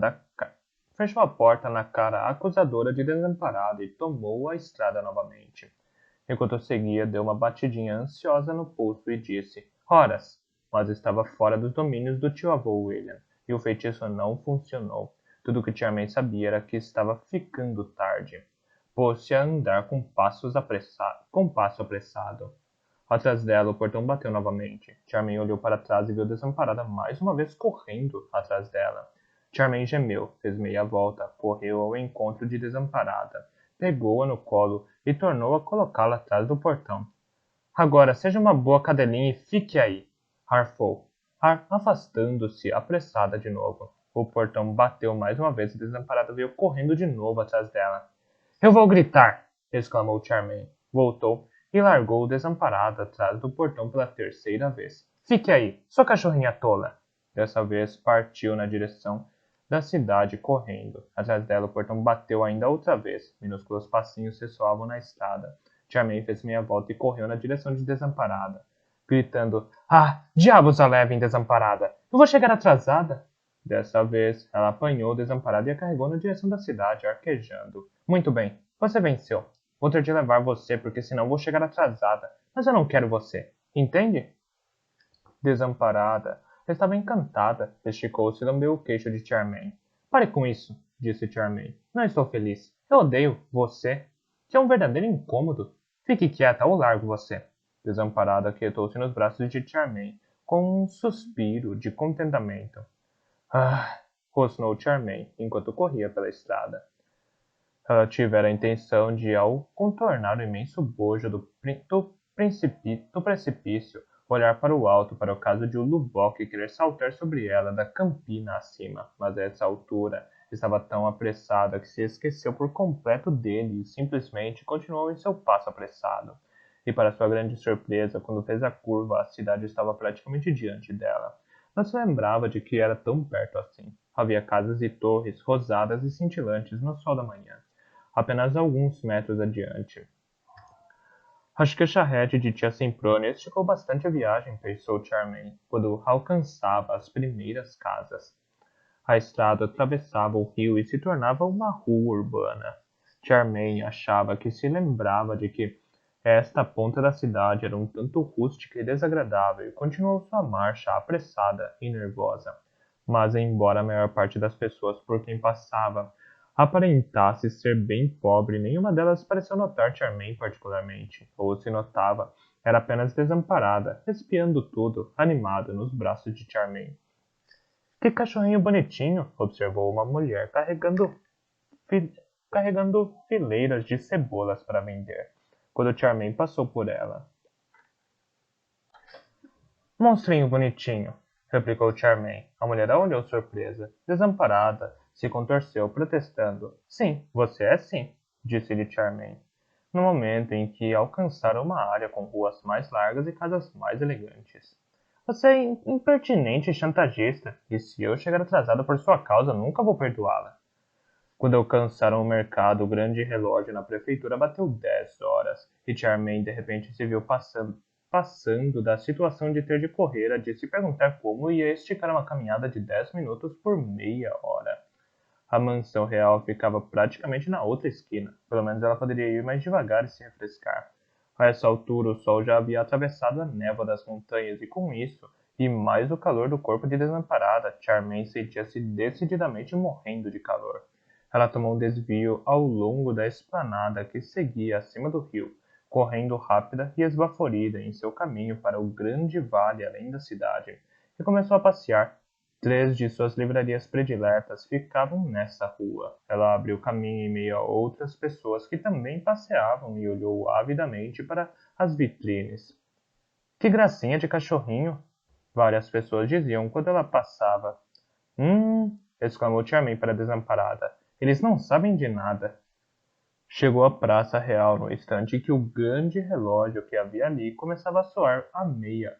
na cara acusadora de Desamparada e tomou a estrada novamente. Enquanto seguia, deu uma batidinha ansiosa no pulso e disse: Horas! Mas estava fora dos domínios do tio-avô William, e o feitiço não funcionou. Tudo o que Charmaine sabia era que estava ficando tarde. Pôs-se a andar com passo apressado. Atrás dela, o portão bateu novamente. Charmaine olhou para trás e viu Desamparada mais uma vez correndo atrás dela. Charmaine gemeu, fez meia volta, correu ao encontro de Desamparada, pegou-a no colo e tornou a colocá-la atrás do portão. Agora, seja uma boa cadelinha e fique aí, arfou, afastando-se apressada de novo. O portão bateu mais uma vez e Desamparada veio correndo de novo atrás dela. Eu vou gritar! Exclamou Charmaine. Voltou e largou Desamparada atrás do portão pela terceira vez. Fique aí, sua cachorrinha tola! Dessa vez partiu na direção da cidade correndo. Atrás dela o portão bateu ainda outra vez. Minúsculos passinhos ressoavam na estrada. Charmaine fez meia volta e correu na direção de Desamparada, gritando: Ah, diabos a levem, Desamparada! Eu vou chegar atrasada! Dessa vez, ela apanhou Desamparada e a carregou na direção da cidade, arquejando. Muito bem, você venceu. Vou ter de levar você, porque senão vou chegar atrasada. Mas eu não quero você. Entende? Desamparada estava encantada. Esticou-se e lambeu o queixo de Charmaine. Pare com isso, disse Charmaine. Não estou feliz. Eu odeio você. Que é um verdadeiro incômodo. Fique quieta ou largo você. Desamparada quietou-se nos braços de Charmaine, com um suspiro de contentamento. Ah, rosnou Charmaine, enquanto corria pela estrada. Ela tivera a intenção de, ao contornar o imenso bojo do precipício, olhar para o alto para o caso de o Lubbock querer saltar sobre ela da campina acima, mas a essa altura estava tão apressada que se esqueceu por completo dele e simplesmente continuou em seu passo apressado. E para sua grande surpresa, quando fez a curva, a cidade estava praticamente diante dela. Não se lembrava de que era tão perto assim. Havia casas e torres rosadas e cintilantes no sol da manhã, apenas alguns metros adiante. Acho que a charrete de tia Semprônia esticou bastante a viagem, pensou Charmaine, quando alcançava as primeiras casas. A estrada atravessava o rio e se tornava uma rua urbana. Charmaine achava que se lembrava de que Esta ponta da cidade era um tanto rústica e desagradável e continuou sua marcha apressada e nervosa. Mas, embora a maior parte das pessoas por quem passava aparentasse ser bem pobre, nenhuma delas pareceu notar Charmaine particularmente, ou se notava, era apenas desamparada, espiando tudo, animada nos braços de Charmaine. Que cachorrinho bonitinho! Observou uma mulher fi- carregando fileiras de cebolas para vender, quando Charmaine passou por ela. Monstrinho bonitinho, replicou Charmaine. A mulher a olhou surpresa. Desamparada, se contorceu, protestando. Sim, você é sim, disse-lhe Charmaine. No momento em que alcançaram uma área com ruas mais largas e casas mais elegantes. Você é impertinente e chantagista, e se eu chegar atrasado por sua causa, nunca vou perdoá-la. Quando alcançaram o mercado, o grande relógio na prefeitura bateu 10 horas, e Charmaine de repente se viu passando da situação de ter de correr a de se perguntar como ia esticar uma caminhada de 10 minutos por meia hora. A mansão real ficava praticamente na outra esquina, pelo menos ela poderia ir mais devagar e se refrescar. A essa altura o sol já havia atravessado a névoa das montanhas e com isso, e mais o calor do corpo de desamparada, Charmaine sentia-se decididamente morrendo de calor. Ela tomou um desvio ao longo da esplanada que seguia acima do rio, correndo rápida e esbaforida em seu caminho para o grande vale além da cidade, e começou a passear. Três de suas livrarias prediletas ficavam nessa rua. Ela abriu caminho em meio a outras pessoas que também passeavam e olhou avidamente para as vitrines. Que gracinha de cachorrinho! Várias pessoas diziam quando ela passava. Exclamou Charmaine para a desamparada. Eles não sabem de nada. Chegou à Praça Real no instante em que o grande relógio que havia ali começava a soar a meia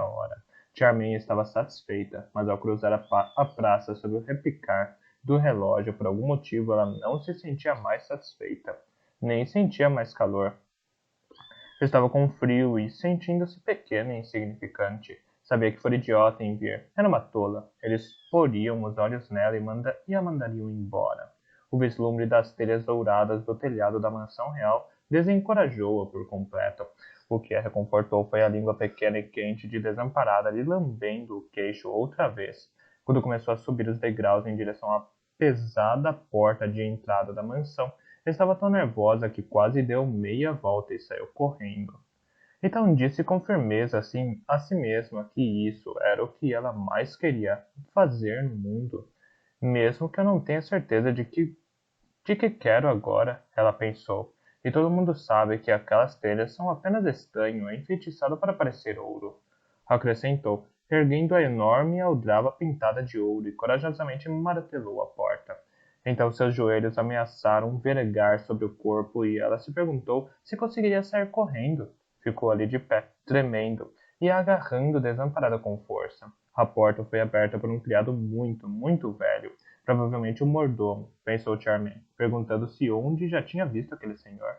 hora. Charmaine estava satisfeita, mas ao cruzar a praça sob o repicar do relógio, por algum motivo ela não se sentia mais satisfeita, nem sentia mais calor. Estava com frio e, sentindo-se pequena e insignificante, sabia que fora idiota em vir. Era uma tola. Eles poriam os olhos nela e a mandariam embora. O vislumbre das telhas douradas do telhado da mansão real desencorajou-a por completo. O que a reconfortou foi a língua pequena e quente de desamparada lhe lambendo o queixo outra vez, quando começou a subir os degraus em direção à pesada porta de entrada da mansão. Estava tão nervosa que quase deu meia volta e saiu correndo. Então disse com firmeza assim a si mesma que isso era o que ela mais queria fazer no mundo. Mesmo que eu não tenha certeza de que quero agora, ela pensou. E todo mundo sabe que aquelas telhas são apenas estanho enfeitiçado para parecer ouro. Acrescentou, erguendo a enorme aldraba pintada de ouro e corajosamente martelou a porta. Então seus joelhos ameaçaram vergar sobre o corpo e ela se perguntou se conseguiria sair correndo. Ficou ali de pé, tremendo e agarrando desamparada com força. A porta foi aberta por um criado muito, muito velho, provavelmente o mordomo, pensou Charmaine, perguntando se onde já tinha visto aquele senhor.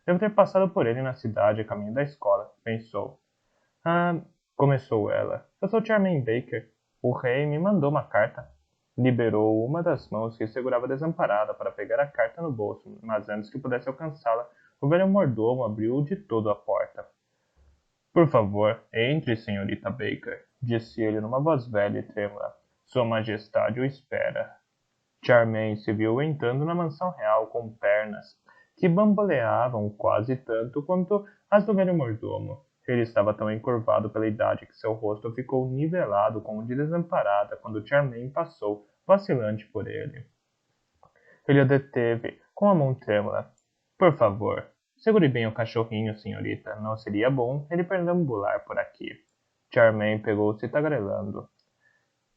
Devo ter passado por ele na cidade a caminho da escola, pensou. Ah, começou ela. Eu sou Charmaine Baker. O rei me mandou uma carta. Liberou uma das mãos que segurava desamparada para pegar a carta no bolso, mas antes que pudesse alcançá-la, o velho mordomo abriu de todo a porta. Por favor, entre, senhorita Baker, disse ele numa voz velha e trêmula. Sua Majestade o espera. Charmaine se viu entrando na mansão real com pernas que bamboleavam quase tanto quanto as do velho mordomo. Ele estava tão encurvado pela idade que seu rosto ficou nivelado com o de desamparada quando Charmaine passou, vacilante, por ele. Ele o deteve com a mão trêmula. Por favor, segure bem o cachorrinho, senhorita. Não seria bom ele perambular por aqui. Charmaine pegou-se tagarelando.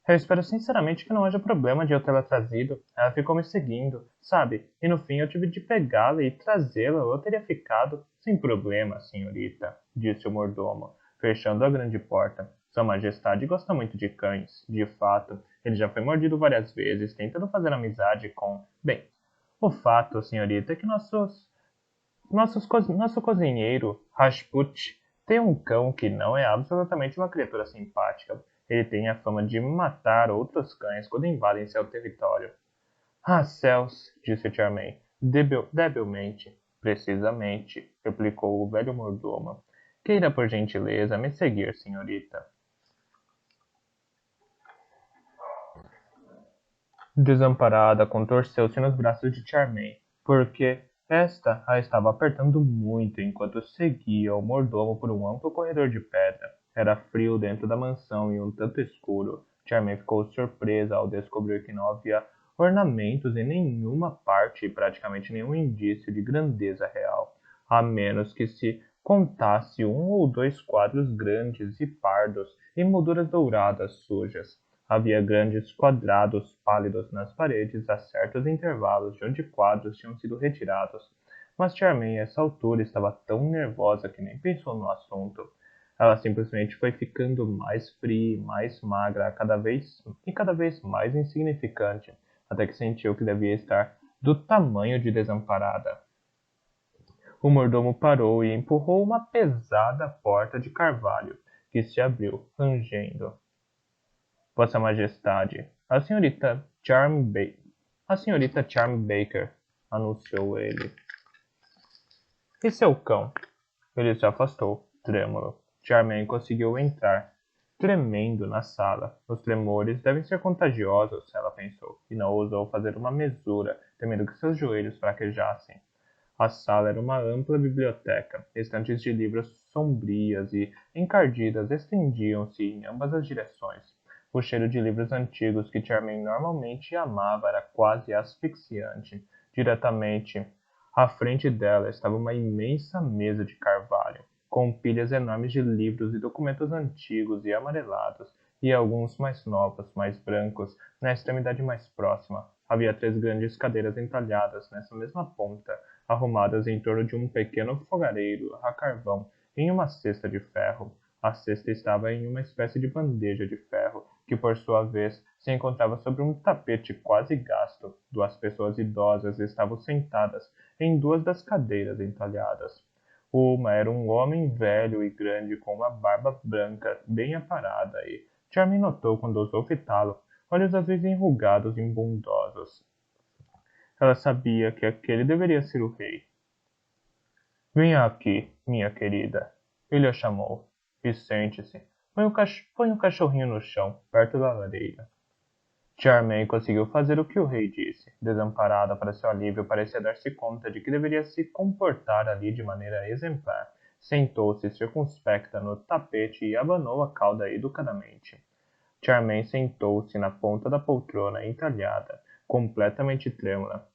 Eu espero sinceramente que não haja problema de eu tê-la trazido. Ela ficou me seguindo, sabe? E no fim eu tive de pegá-la e trazê-la, ou eu teria ficado. Sem problema, senhorita, disse o mordomo, fechando a grande porta. Sua Majestade gosta muito de cães. De fato, ele já foi mordido várias vezes, tentando fazer amizade com... Bem, o fato, senhorita, é que nosso cozinheiro, Rajput, tem um cão que não é absolutamente uma criatura simpática. Ele tem a fama de matar outros cães quando invadem seu território. Ah, céus, disse Charmaine, debilmente. Precisamente, replicou o velho mordomo. Queira por gentileza me seguir, senhorita. Desamparada, contorceu-se nos braços de Charmaine, porque esta a estava apertando muito enquanto seguia o mordomo por um amplo corredor de pedra. Era frio dentro da mansão e um tanto escuro. Charmaine ficou surpresa ao descobrir que não havia ornamentos em nenhuma parte e praticamente nenhum indício de grandeza real, a menos que se contasse um ou dois quadros grandes e pardos em molduras douradas sujas. Havia grandes quadrados pálidos nas paredes a certos intervalos de onde quadros tinham sido retirados. Mas Charmaine, a essa altura, estava tão nervosa que nem pensou no assunto. Ela simplesmente foi ficando mais fria e mais magra cada vez mais insignificante, até que sentiu que devia estar do tamanho de Desamparada. O mordomo parou e empurrou uma pesada porta de carvalho, que se abriu, rangendo. Vossa Majestade, a senhorita Charm Baker, anunciou ele. E seu cão? Ele se afastou, trêmulo. Charmaine conseguiu entrar, tremendo na sala. Os tremores devem ser contagiosos, ela pensou, e não ousou fazer uma mesura, temendo que seus joelhos fraquejassem. A sala era uma ampla biblioteca. Estantes de livros sombrias e encardidas estendiam-se em ambas as direções. O cheiro de livros antigos que Charmaine normalmente amava era quase asfixiante. Diretamente à frente dela estava uma imensa mesa de carvalho, com pilhas enormes de livros e documentos antigos e amarelados, e alguns mais novos, mais brancos, na extremidade mais próxima. Havia 3 grandes cadeiras entalhadas nessa mesma ponta, arrumadas em torno de um pequeno fogareiro a carvão em uma cesta de ferro. A cesta estava em uma espécie de bandeja de ferro, que por sua vez se encontrava sobre um tapete quase gasto. 2 pessoas idosas estavam sentadas em 2 das cadeiras entalhadas. Uma era um homem velho e grande com uma barba branca bem aparada e Charmin notou quando ousou fitá-lo, olhos azuis enrugados e bondosos. Ela sabia que aquele deveria ser o rei. Venha aqui, minha querida. Ele a chamou. E sente-se. Põe o cachorrinho no chão, perto da lareira. Charmaine conseguiu fazer o que o rei disse. Desamparada para seu alívio, parecia dar-se conta de que deveria se comportar ali de maneira exemplar. Sentou-se circunspecta no tapete e abanou a cauda educadamente. Charmaine sentou-se na ponta da poltrona entalhada, completamente trêmula.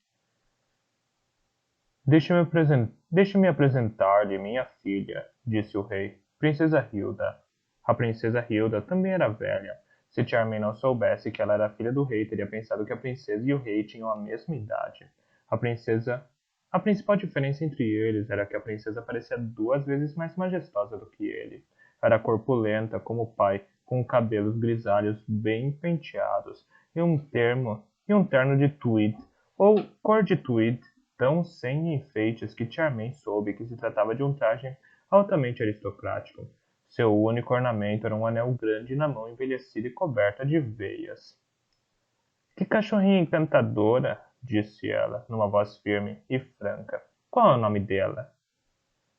Deixe-me apresentar-lhe minha filha, disse o rei, Princesa Hilda. A Princesa Hilda também era velha. Se Charmaine não soubesse que ela era filha do rei, teria pensado que a princesa e o rei tinham a mesma idade. A principal diferença entre eles era que a princesa parecia 2 vezes mais majestosa do que ele. Era corpulenta como o pai, com cabelos grisalhos bem penteados e um terno de tweed, ou cor de tweed, tão sem enfeites que Charmaine soube que se tratava de um traje altamente aristocrático. Seu único ornamento era um anel grande na mão envelhecida e coberta de veias. Que cachorrinha encantadora, disse ela, numa voz firme e franca. Qual é o nome dela?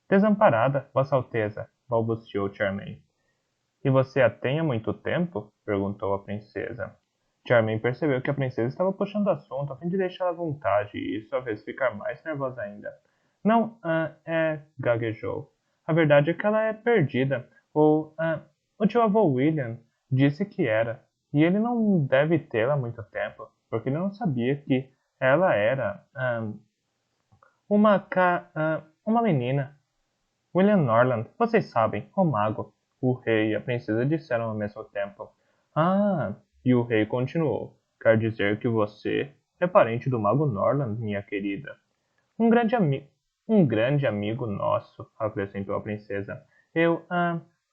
Desamparada, Vossa Alteza, balbuciou Charmaine. E você a tem há muito tempo? Perguntou a princesa. Charmaine percebeu que a princesa estava puxando o assunto a fim de deixá-la à vontade e isso a fez ficar mais nervosa ainda. Não, gaguejou. A verdade é que ela é perdida. O tio avô William disse que era, e ele não deve tê-la há muito tempo, porque ele não sabia que ela era, uma menina. William Norland, vocês sabem, o mago. O rei e a princesa disseram ao mesmo tempo. Ah, e o rei continuou. Quer dizer que você é parente do mago Norland, minha querida. Um grande, um grande amigo nosso, acrescentou a princesa.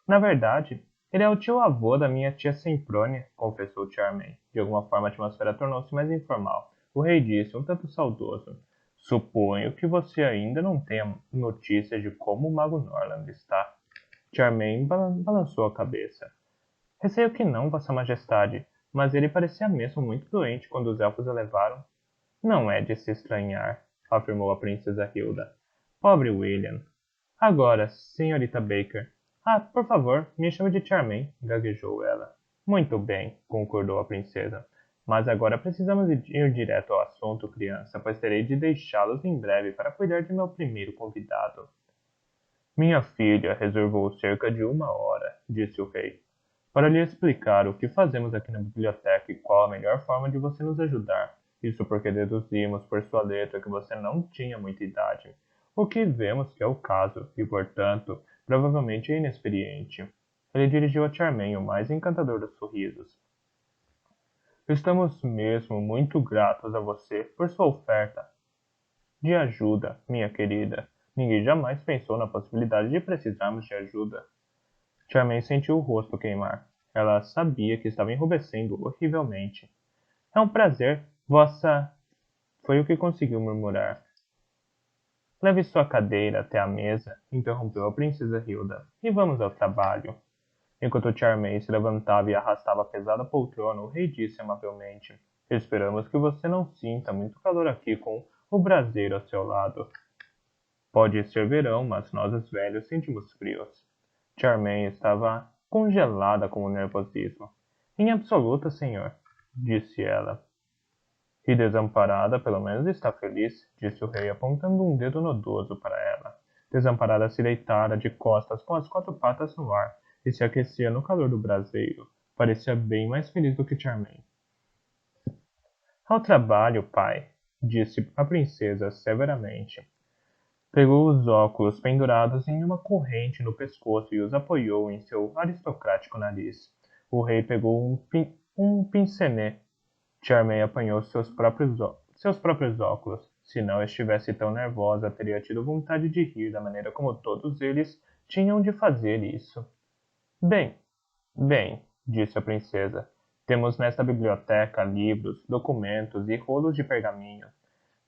Na verdade, ele é o tio-avô da minha tia Semprônia, confessou Charmaine. De alguma forma a atmosfera tornou-se mais informal. O rei disse, um tanto saudoso. Suponho que você ainda não tenha notícia de como o mago Norland está. Charmaine balançou a cabeça. Receio que não, Vossa Majestade, mas ele parecia mesmo muito doente quando os elfos o levaram. Não é de se estranhar, afirmou a princesa Hilda. Pobre William. Agora, senhorita Baker. Ah, por favor, me chame de Charmaine, gaguejou ela. Muito bem, concordou a princesa. Mas agora precisamos ir direto ao assunto, criança, pois terei de deixá-los em breve para cuidar de meu primeiro convidado. Minha filha reservou cerca de 1 hora, disse o rei, para lhe explicar o que fazemos aqui na biblioteca e qual a melhor forma de você nos ajudar. Isso porque deduzimos por sua letra que você não tinha muita idade, o que vemos que é o caso, e, portanto, provavelmente é inexperiente. Ele dirigiu a Charmaine o mais encantador dos sorrisos. Estamos mesmo muito gratos a você por sua oferta de ajuda, minha querida. Ninguém jamais pensou na possibilidade de precisarmos de ajuda. Charmaine sentiu o rosto queimar. Ela sabia que estava enrubescendo horrivelmente. É um prazer, vossa... Foi o que conseguiu murmurar. Leve sua cadeira até a mesa, interrompeu a princesa Hilda, e vamos ao trabalho. Enquanto Charmaine se levantava e arrastava a pesada poltrona, o rei disse amavelmente: Esperamos que você não sinta muito calor aqui com o braseiro ao seu lado. Pode ser verão, mas nós os velhos sentimos frios. Charmaine estava congelada com o nervosismo. Em absoluto, senhor, disse ela. E desamparada, pelo menos está feliz, disse o rei, apontando um dedo nodoso para ela. Desamparada se deitara de costas com as 4 patas no ar e se aquecia no calor do braseiro. Parecia bem mais feliz do que Charmaine. Ao trabalho, pai, disse a princesa severamente. Pegou os óculos pendurados em uma corrente no pescoço e os apoiou em seu aristocrático nariz. O rei pegou um pincenez. Charmaine apanhou seus próprios óculos. Se não estivesse tão nervosa, teria tido vontade de rir da maneira como todos eles tinham de fazer isso. Bem, bem, disse a princesa. Temos nesta biblioteca livros, documentos e rolos de pergaminho.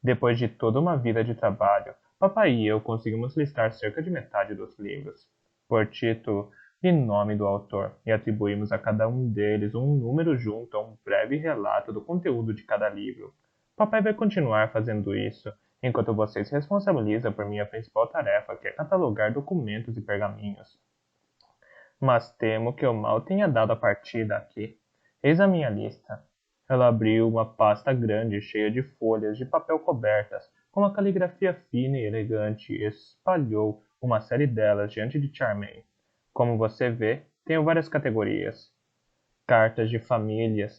Depois de toda uma vida de trabalho, papai e eu conseguimos listar cerca de metade dos livros, por título e nome do autor, e atribuímos a cada um deles um número junto a um breve relato do conteúdo de cada livro. Papai vai continuar fazendo isso, enquanto você se responsabiliza por minha principal tarefa, que é catalogar documentos e pergaminhos. Mas temo que eu mal tenha dado a partida aqui. Eis a minha lista. Ela abriu uma pasta grande cheia de folhas de papel cobertas, com uma caligrafia fina e elegante, e espalhou uma série delas diante de Charmaine. Como você vê, tenho várias categorias. Cartas de família,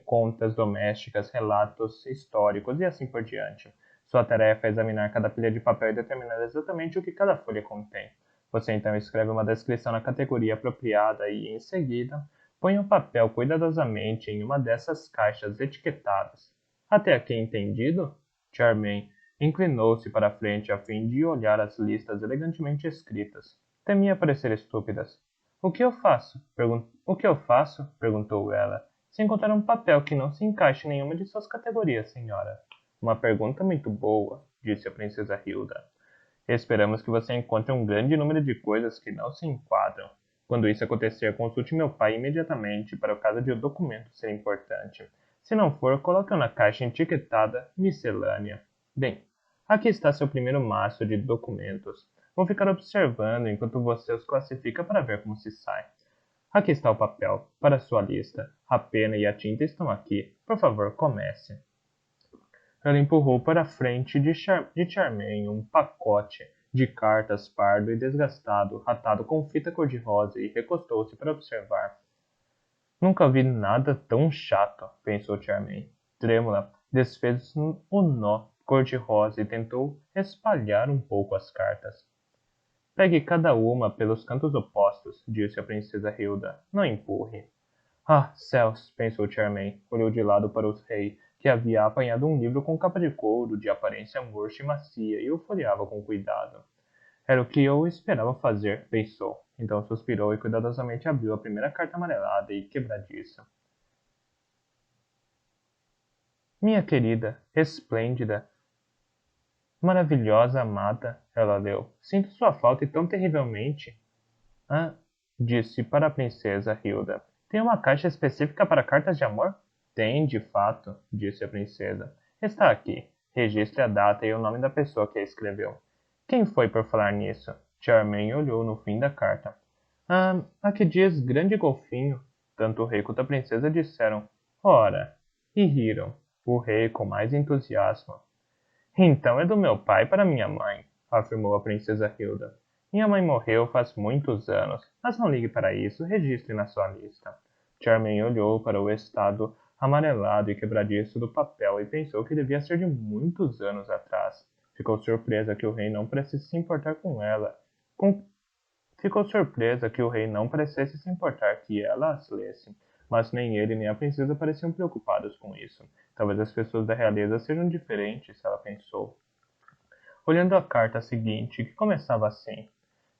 contas domésticas, relatos históricos e assim por diante. Sua tarefa é examinar cada pilha de papel e determinar exatamente o que cada folha contém. Você então escreve uma descrição na categoria apropriada e, em seguida, põe o papel cuidadosamente em uma dessas caixas etiquetadas. Até aqui entendido? Charmaine inclinou-se para a frente a fim de olhar as listas elegantemente escritas. Temia parecer estúpidas. O que eu faço? Perguntou ela. Se encontrar um papel que não se encaixe em nenhuma de suas categorias, senhora. Uma pergunta muito boa, disse a princesa Hilda. Esperamos que você encontre um grande número de coisas que não se enquadram. Quando isso acontecer, consulte meu pai imediatamente para o caso de o documento ser importante. Se não for, coloque-o na caixa etiquetada miscelânea. Bem, aqui está seu primeiro maço de documentos. Vou ficar observando enquanto você os classifica para ver como se sai. Aqui está o papel, para sua lista. A pena e a tinta estão aqui. Por favor, comece. Ela empurrou para a frente de Charmaine um pacote de cartas pardo e desgastado, ratado com fita cor-de-rosa, e recostou-se para observar. Nunca vi nada tão chato, pensou Charmaine. Trêmula, desfez o nó cor-de-rosa e tentou espalhar um pouco as cartas. Pegue cada uma pelos cantos opostos, disse a princesa Hilda. Não empurre. Ah, céus, pensou Charmaine. Olhou de lado para o rei, que havia apanhado um livro com capa de couro, de aparência murcha e macia, e o folheava com cuidado. Era o que eu esperava fazer, pensou. Então suspirou e cuidadosamente abriu a primeira carta amarelada e quebradiça. Minha querida, esplêndida, maravilhosa amada, ela leu. Sinto sua falta e tão terrivelmente. Ah, disse para a princesa Hilda. Tem uma caixa específica para cartas de amor? Tem, de fato, disse a princesa. Está aqui. Registre a data e o nome da pessoa que a escreveu. Quem foi por falar nisso? Charmaine olhou no fim da carta. Ah, aqui diz grande golfinho. Tanto o rei quanto a princesa disseram, ora, e riram, o rei com mais entusiasmo. Então é do meu pai para minha mãe, afirmou a princesa Hilda. Minha mãe morreu faz muitos anos, mas não ligue para isso, registre na sua lista. Charmaine olhou para o estado amarelado e quebradiço do papel e pensou que devia ser de muitos anos atrás. Ficou surpresa que o rei não parecesse se importar com ela. Ficou surpresa que o rei não parecesse se importar que ela as lesse, mas nem ele nem a princesa pareciam preocupados com isso. Talvez as pessoas da realeza sejam diferentes, ela pensou. Olhando a carta seguinte, que começava assim: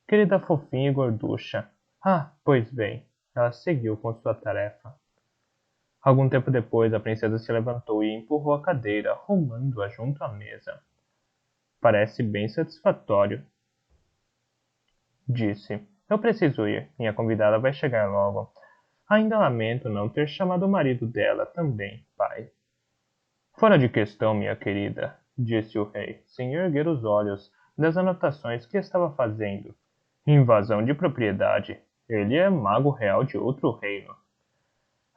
Querida fofinha e gorducha. Ah, pois bem, ela seguiu com sua tarefa. Algum tempo depois, a princesa se levantou e empurrou a cadeira, arrumando-a junto à mesa. Parece bem satisfatório, disse. Eu preciso ir. Minha convidada vai chegar logo. Ainda lamento não ter chamado o marido dela também, pai. Fora de questão, minha querida, disse o rei, sem erguer os olhos das anotações que estava fazendo. Invasão de propriedade. Ele é mago real de outro reino.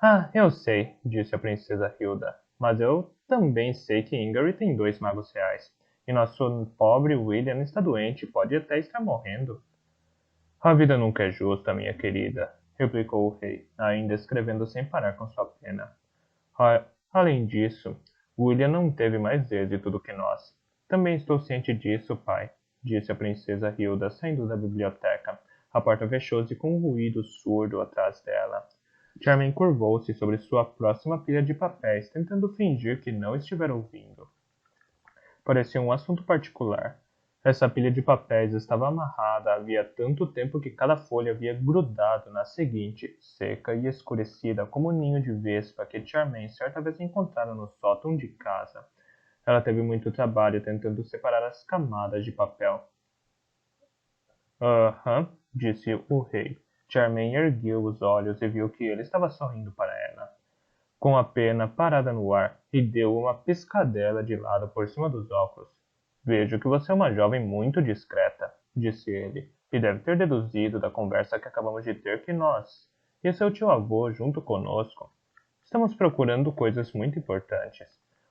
Ah, eu sei, disse a princesa Hilda, mas eu também sei que Ingrid tem 2 magos reais. E nosso pobre William está doente, pode até estar morrendo. A vida nunca é justa, minha querida, replicou o rei, ainda escrevendo sem parar com sua pena. Além disso, William não teve mais êxito do que nós. Também estou ciente disso, pai, disse a princesa Hilda, saindo da biblioteca. A porta fechou-se com um ruído surdo atrás dela. Charmaine curvou-se sobre sua próxima pilha de papéis, tentando fingir que não estivera ouvindo. Parecia um assunto particular. Essa pilha de papéis estava amarrada havia tanto tempo que cada folha havia grudado na seguinte, seca e escurecida como um ninho de vespa que Charmaine certa vez encontrara no sótão de casa. Ela teve muito trabalho tentando separar as camadas de papel. Aham, disse o rei. Charmaine ergueu os olhos e viu que ele estava sorrindo para ela, com a pena parada no ar, e deu uma piscadela de lado por cima dos óculos. Vejo que você é uma jovem muito discreta, disse ele, e deve ter deduzido da conversa que acabamos de ter que nós e seu tio-avô junto conosco estamos procurando coisas muito importantes.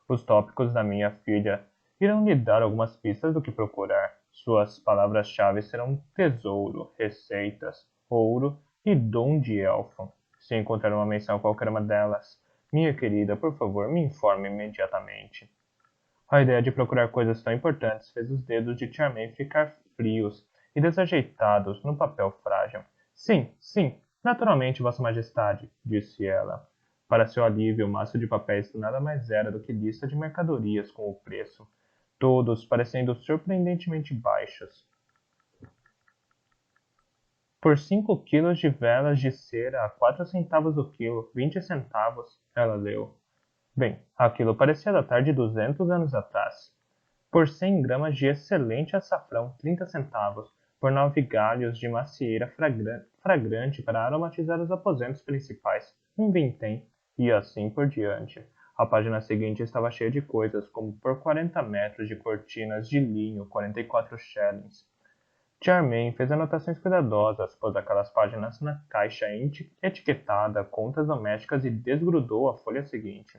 Os tópicos da minha filha irão lhe dar algumas pistas do que procurar. Suas palavras-chave serão tesouro, receitas, ouro e dom de elfo. Se encontrar uma menção a qualquer uma delas, minha querida, por favor, me informe imediatamente. A ideia de procurar coisas tão importantes fez os dedos de Charmaine ficar frios e desajeitados no papel frágil. Sim, sim, naturalmente, Vossa Majestade, disse ela. Para seu alívio, o maço de papéis nada mais era do que lista de mercadorias com o preço, todos parecendo surpreendentemente baixos. Por 5 quilos de velas de cera a 4 centavos o quilo, 20 centavos, ela leu. Bem, aquilo parecia datar de 200 anos atrás. Por 100 gramas de excelente açafrão, 30 centavos. Por 9 galhos de macieira fragrante para aromatizar os aposentos principais, um vintém, e assim por diante. A página seguinte estava cheia de coisas, como por 40 metros de cortinas de linho, 44 shillings. Charmaine fez anotações cuidadosas, pôs aquelas páginas na caixa etiquetada Contas Domésticas e desgrudou a folha seguinte.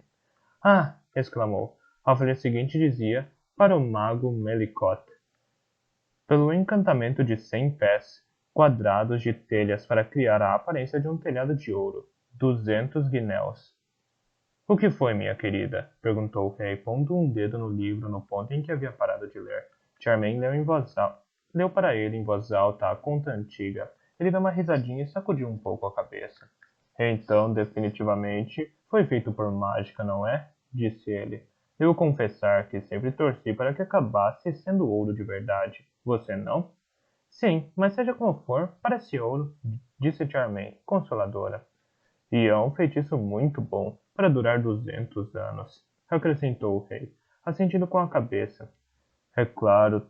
Ah! Exclamou. A folha seguinte dizia, para o mago Melicott. Pelo encantamento de 100 pés quadrados de telhas para criar a aparência de um telhado de ouro, 200 guinéus. O que foi, minha querida? Perguntou o rei, pondo um dedo no livro no ponto em que havia parado de ler. Charmaine leu para ele em voz alta a conta antiga. Ele deu uma risadinha e sacudiu um pouco a cabeça. Então, definitivamente, foi feito por mágica, não é? Disse ele. Devo confessar que sempre torci para que acabasse sendo ouro de verdade. Você não? Sim, mas seja como for, parece ouro, disse Charmaine, consoladora. E é um feitiço muito bom, para durar 200 anos, acrescentou o rei, assentindo com a cabeça. É claro,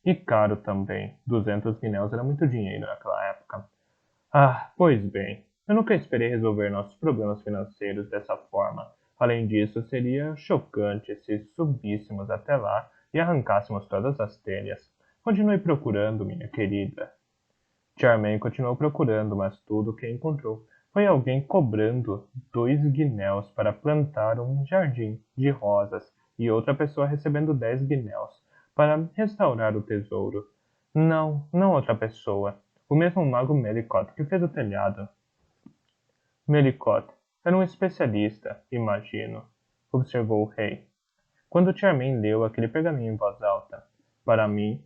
e caro também. 200 guinéus era muito dinheiro naquela época. Ah, pois bem, eu nunca esperei resolver nossos problemas financeiros dessa forma. Além disso, seria chocante se subíssemos até lá e arrancássemos todas as telhas. Continue procurando, minha querida. Charmaine continuou procurando, mas tudo o que encontrou foi alguém cobrando 2 guinéus para plantar um jardim de rosas e outra pessoa recebendo 10 guinéus para restaurar o tesouro. Não, não outra pessoa. O mesmo mago Melicott que fez o telhado. Melicott era um especialista, imagino, observou o rei. Quando Charmaine leu aquele pergaminho em voz alta, para mim,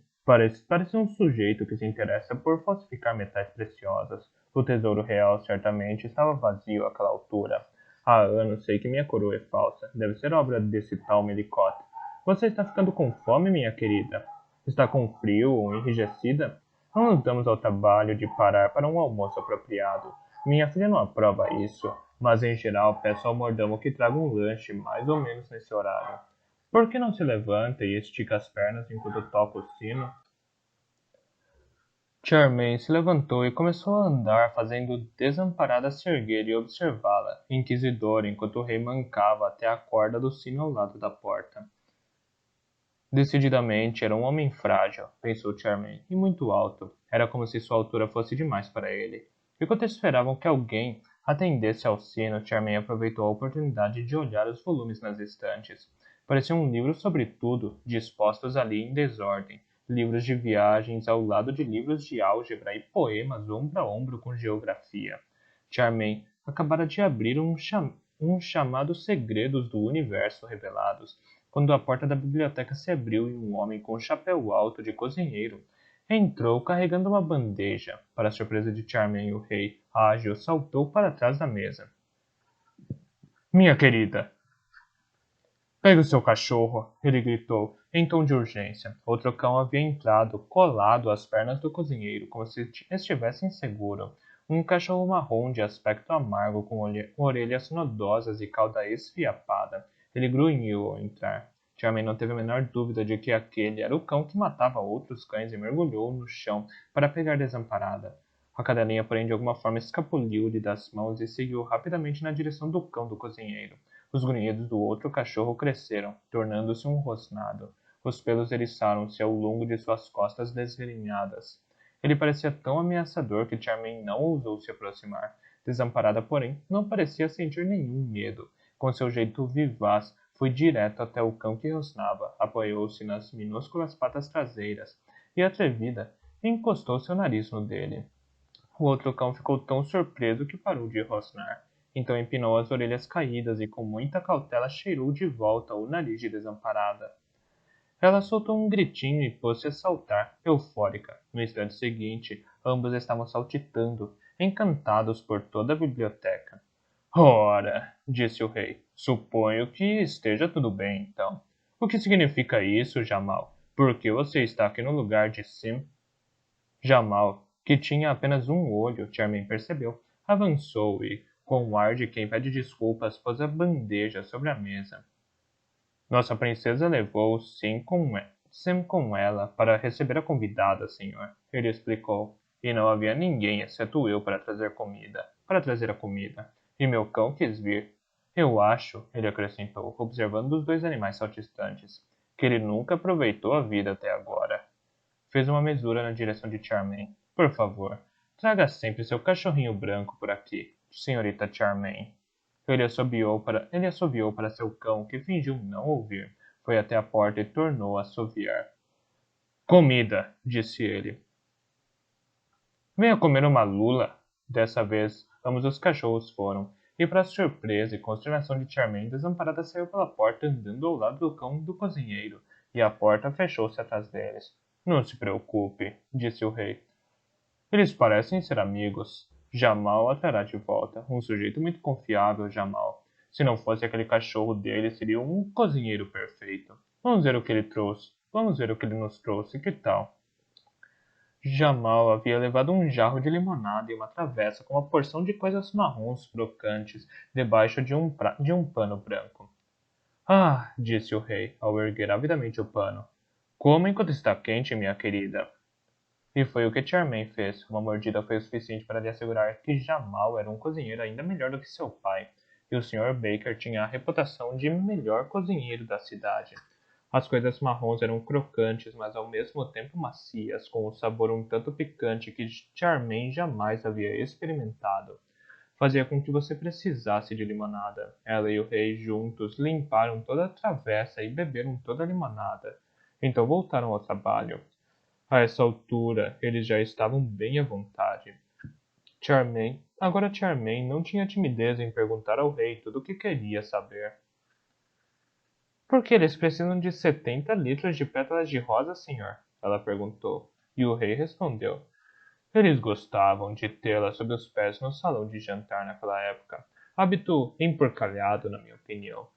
parece um sujeito que se interessa por falsificar metais preciosos. O tesouro real certamente estava vazio àquela altura. Há anos sei que minha coroa é falsa. Deve ser obra desse tal Melicott. Você está ficando com fome, minha querida? Está com frio ou enrijecida? Não nos damos ao trabalho de parar para um almoço apropriado. Minha filha não aprova isso, mas em geral peço ao mordomo que traga um lanche mais ou menos nesse horário. Por que não se levanta e estica as pernas enquanto toca o sino? Charmaine se levantou e começou a andar, fazendo Desamparada se erguer e observá-la, inquisidora, enquanto o rei mancava até a corda do sino ao lado da porta. Decididamente era um homem frágil, pensou Charmaine, e muito alto. Era como se sua altura fosse demais para ele. Enquanto esperavam que alguém atendesse ao sino, Charmaine aproveitou a oportunidade de olhar os volumes nas estantes. Pareciam um livro sobre tudo, dispostos ali em desordem. Livros de viagens ao lado de livros de álgebra e poemas ombro a ombro com geografia. Charmaine acabara de abrir um chamado Segredos do Universo Revelados, quando a porta da biblioteca se abriu e um homem com chapéu alto de cozinheiro entrou carregando uma bandeja. Para a surpresa de Charmaine, o rei, ágil, saltou para trás da mesa. Minha querida, pegue o seu cachorro, ele gritou, em tom de urgência. Outro cão havia entrado, colado às pernas do cozinheiro, como se estivesse inseguro. Um cachorro marrom de aspecto amargo, com orelhas nodosas e cauda esfiapada. Ele grunhiu ao entrar. Charmaine não teve a menor dúvida de que aquele era o cão que matava outros cães e mergulhou no chão para pegar Desamparada. A cadelinha, porém, de alguma forma escapuliu-lhe das mãos e seguiu rapidamente na direção do cão do cozinheiro. Os grunhidos do outro cachorro cresceram, tornando-se um rosnado. Os pelos eriçaram-se ao longo de suas costas desgrenhadas. Ele parecia tão ameaçador que Charmaine não ousou se aproximar. Desamparada, porém, não parecia sentir nenhum medo. Com seu jeito vivaz, foi direto até o cão que rosnava, apoiou-se nas minúsculas patas traseiras e, atrevida, encostou seu nariz no dele. O outro cão ficou tão surpreso que parou de rosnar. Então empinou as orelhas caídas e com muita cautela cheirou de volta o nariz de Desamparada. Ela soltou um gritinho e pôs-se a saltar, eufórica. No instante seguinte, ambos estavam saltitando, encantados por toda a biblioteca. Ora, disse o rei, suponho que esteja tudo bem, então. O que significa isso, Jamal? Por que você está aqui no lugar de Sim? Jamal, que tinha apenas um olho, Charmaine percebeu, avançou e, com o ar de quem pede desculpas, pôs a bandeja sobre a mesa. Nossa princesa levou Sim com ela para receber a convidada, senhor, ele explicou, e não havia ninguém exceto eu para trazer a comida, e meu cão quis vir. Eu acho, ele acrescentou, observando os dois animais saltitantes, que ele nunca aproveitou a vida até agora. Fez uma mesura na direção de Charmaine. Por favor, traga sempre seu cachorrinho branco por aqui, senhorita Charmaine. Ele assobiou para seu cão, que fingiu não ouvir. Foi até a porta e tornou a assoviar. Comida, disse ele. Venha comer uma lula. Dessa vez, ambos os cachorros foram, e para surpresa e consternação de Charmaine, Desamparada saiu pela porta andando ao lado do cão do cozinheiro, e a porta fechou-se atrás deles. Não se preocupe, disse o rei. Eles parecem ser amigos. Jamal a trará de volta. Um sujeito muito confiável, Jamal. Se não fosse aquele cachorro dele, seria um cozinheiro perfeito. Vamos ver o que ele trouxe. Vamos ver o que ele nos trouxe. Que tal? Jamal havia levado um jarro de limonada e uma travessa com uma porção de coisas marrons crocantes debaixo de um pano branco. Ah, disse o rei, ao erguer avidamente o pano. Coma enquanto está quente, minha querida. E foi o que Charmaine fez. Uma mordida foi o suficiente para lhe assegurar que Jamal era um cozinheiro ainda melhor do que seu pai. e o Sr. Baker tinha a reputação de melhor cozinheiro da cidade. As coisas marrons eram crocantes, mas ao mesmo tempo macias, com um sabor um tanto picante que Charmaine jamais havia experimentado. Fazia com que você precisasse de limonada. Ela e o rei juntos limparam toda a travessa e beberam toda a limonada. Então voltaram ao trabalho. A essa altura, eles já estavam bem à vontade. Charmaine não tinha timidez em perguntar ao rei tudo o que queria saber. Por que eles precisam de 70 litros de pétalas de rosa, senhor? Ela perguntou. E o rei respondeu. Eles gostavam de tê-la sob os pés no salão de jantar naquela época. Hábito emporcalhado, na minha opinião.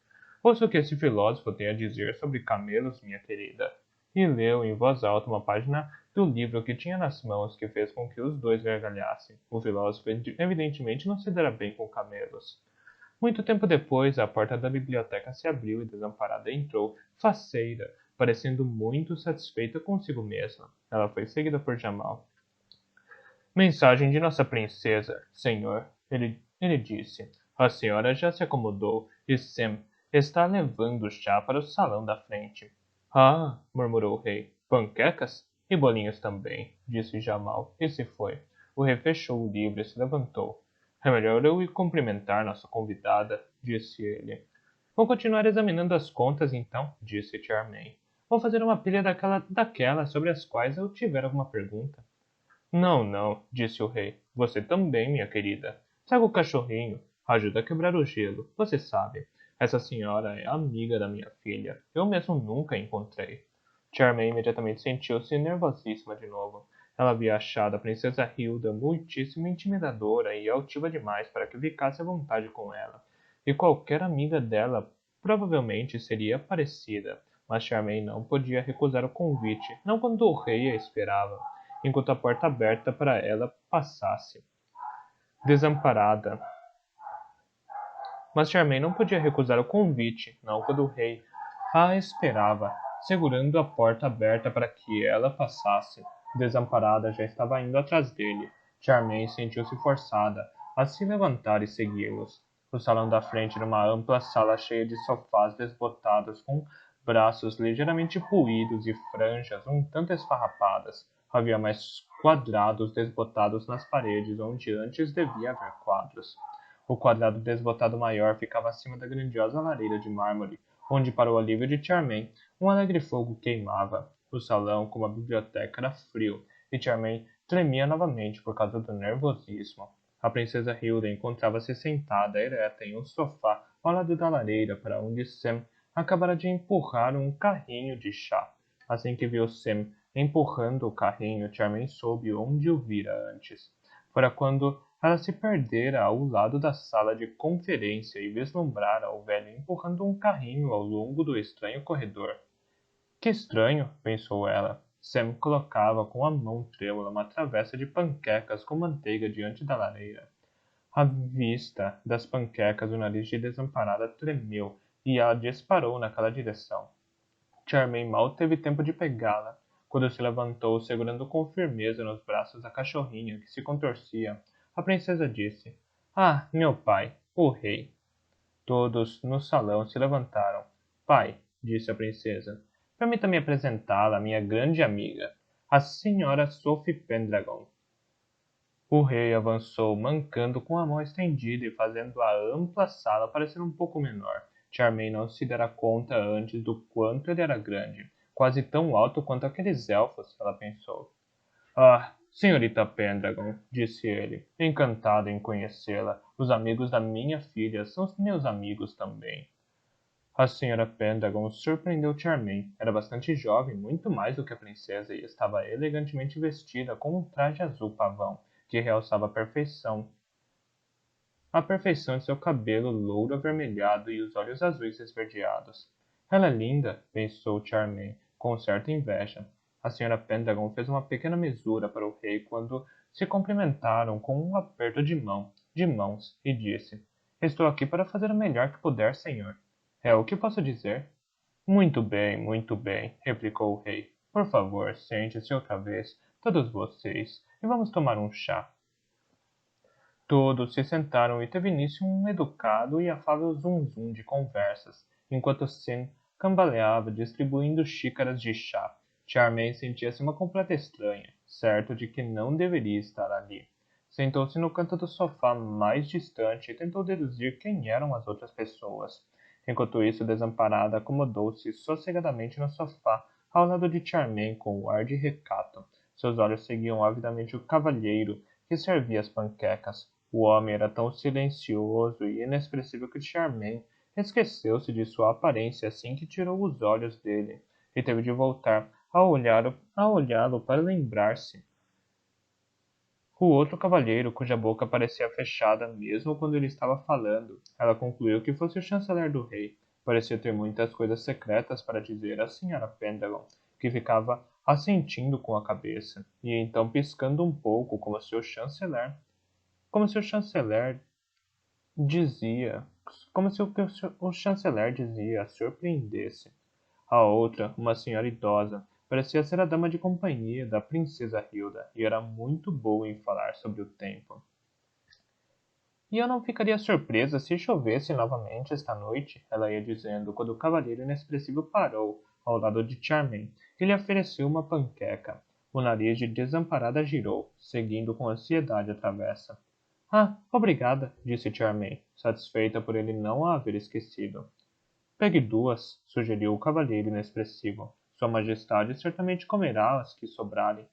Ouça o que esse filósofo tem a dizer sobre camelos, minha querida. E leu em voz alta uma página do livro que tinha nas mãos que fez com que os dois gargalhassem. O filósofo evidentemente não se dera bem com camelos. Muito tempo depois, a porta da biblioteca se abriu e Desamparada entrou, faceira, parecendo muito satisfeita consigo mesma. Ela foi seguida por Jamal. Mensagem de nossa princesa, senhor, ele disse. A senhora já se acomodou e Sam está levando o chá para o salão da frente. Ah, murmurou o rei. Panquecas? E bolinhos também, disse Jamal, e se foi. O rei fechou o livro e se levantou. É melhor eu ir cumprimentar nossa convidada, disse ele. Vou continuar examinando as contas, então, disse Charmaine. Vou fazer uma pilha daquelas sobre as quais eu tiver alguma pergunta. Não, não, disse o rei. Você também, minha querida. Traga o cachorrinho. Ajuda a quebrar o gelo. Você sabe, essa senhora é amiga da minha filha. Eu mesmo nunca a encontrei. Charmaine imediatamente sentiu-se nervosíssima de novo. Ela havia achado a princesa Hilda muitíssimo intimidadora e altiva demais para que ficasse à vontade com ela. E qualquer amiga dela provavelmente seria parecida. Mas Charmaine não podia recusar o convite, não quando o rei a esperava enquanto a porta aberta para ela passasse. Desamparada. Mas Charmaine não podia recusar o convite, não quando o rei a esperava, segurando a porta aberta para que ela passasse. Desamparada já estava indo atrás dele. Charmaine sentiu-se forçada a se levantar e segui-los. O salão da frente era uma ampla sala cheia de sofás desbotados com braços ligeiramente puídos e franjas um tanto esfarrapadas. Havia mais quadrados desbotados nas paredes, onde antes devia haver quadros. O quadrado desbotado maior ficava acima da grandiosa lareira de mármore, onde, para o alívio de Charmaine, um alegre fogo queimava. O salão, como a biblioteca, era frio, e Charmaine tremia novamente por causa do nervosismo. A princesa Hilda encontrava-se sentada ereta em um sofá ao lado da lareira, para onde Sam acabara de empurrar um carrinho de chá. Assim que viu Sam empurrando o carrinho, Charmaine soube onde o vira antes. Fora quando ela se perdera ao lado da sala de conferência e vislumbrara o velho empurrando um carrinho ao longo do estranho corredor. Que estranho, pensou ela. Sam colocava com a mão trêmula uma travessa de panquecas com manteiga diante da lareira. À vista das panquecas, o nariz de Desamparada tremeu e ela disparou naquela direção. Charmaine mal teve tempo de pegá-la, quando se levantou, segurando com firmeza nos braços a cachorrinha que se contorcia. A princesa disse: Ah, meu pai, o rei. Todos no salão se levantaram. Pai, disse a princesa, permita-me apresentá-la à minha grande amiga, a senhora Sophie Pendragon. O rei avançou, mancando com a mão estendida e fazendo a ampla sala parecer um pouco menor. Charmaine não se dera conta antes do quanto ele era grande, quase tão alto quanto aqueles elfos, ela pensou. Ah, senhorita Pendragon, disse ele, encantado em conhecê-la. Os amigos da minha filha são meus amigos também. A senhora Pendragon surpreendeu Charmaine. Era bastante jovem, muito mais do que a princesa, e estava elegantemente vestida com um traje azul pavão, que realçava a perfeição de seu cabelo louro avermelhado e os olhos azuis esverdeados. Ela é linda, pensou Charmaine, com certa inveja. A senhora Pendragon fez uma pequena mesura para o rei quando se cumprimentaram com um aperto de mãos, e disse: Estou aqui para fazer o melhor que puder, senhor. É o que posso dizer? Muito bem, replicou o rei. Por favor, sente-se outra vez, todos vocês, e vamos tomar um chá. Todos se sentaram e teve início um educado e afável zum-zum de conversas, enquanto Sen cambaleava distribuindo xícaras de chá. Charmaine sentia-se uma completa estranha, certo de que não deveria estar ali. Sentou-se no canto do sofá mais distante e tentou deduzir quem eram as outras pessoas. Enquanto isso, Desamparada acomodou-se sossegadamente no sofá, ao lado de Charmaine com o ar de recato. Seus olhos seguiam avidamente o cavalheiro, que servia as panquecas. O homem era tão silencioso e inexpressivo que Charmaine esqueceu-se de sua aparência assim que tirou os olhos dele, e teve de voltar a olhá-lo para lembrar-se. O outro cavalheiro, cuja boca parecia fechada mesmo quando ele estava falando, ela concluiu que fosse o chanceler do rei. Parecia ter muitas coisas secretas para dizer à senhora Pendragon, que ficava assentindo com a cabeça, e então piscando um pouco como se o chanceler dizia, como se o chanceler dizia a surpreendesse. A outra, uma senhora idosa, parecia ser a dama de companhia da princesa Hilda e era muito boa em falar sobre o tempo. E eu não ficaria surpresa se chovesse novamente esta noite, ela ia dizendo, quando o cavalheiro inexpressivo parou ao lado de Charmaine e lhe ofereceu uma panqueca. O nariz de Desamparada girou, seguindo com ansiedade a travessa. Ah, obrigada, disse Charmaine, satisfeita por ele não a haver esquecido. Pegue duas, sugeriu o cavalheiro inexpressivo. Sua Majestade certamente comerá as que sobrarem.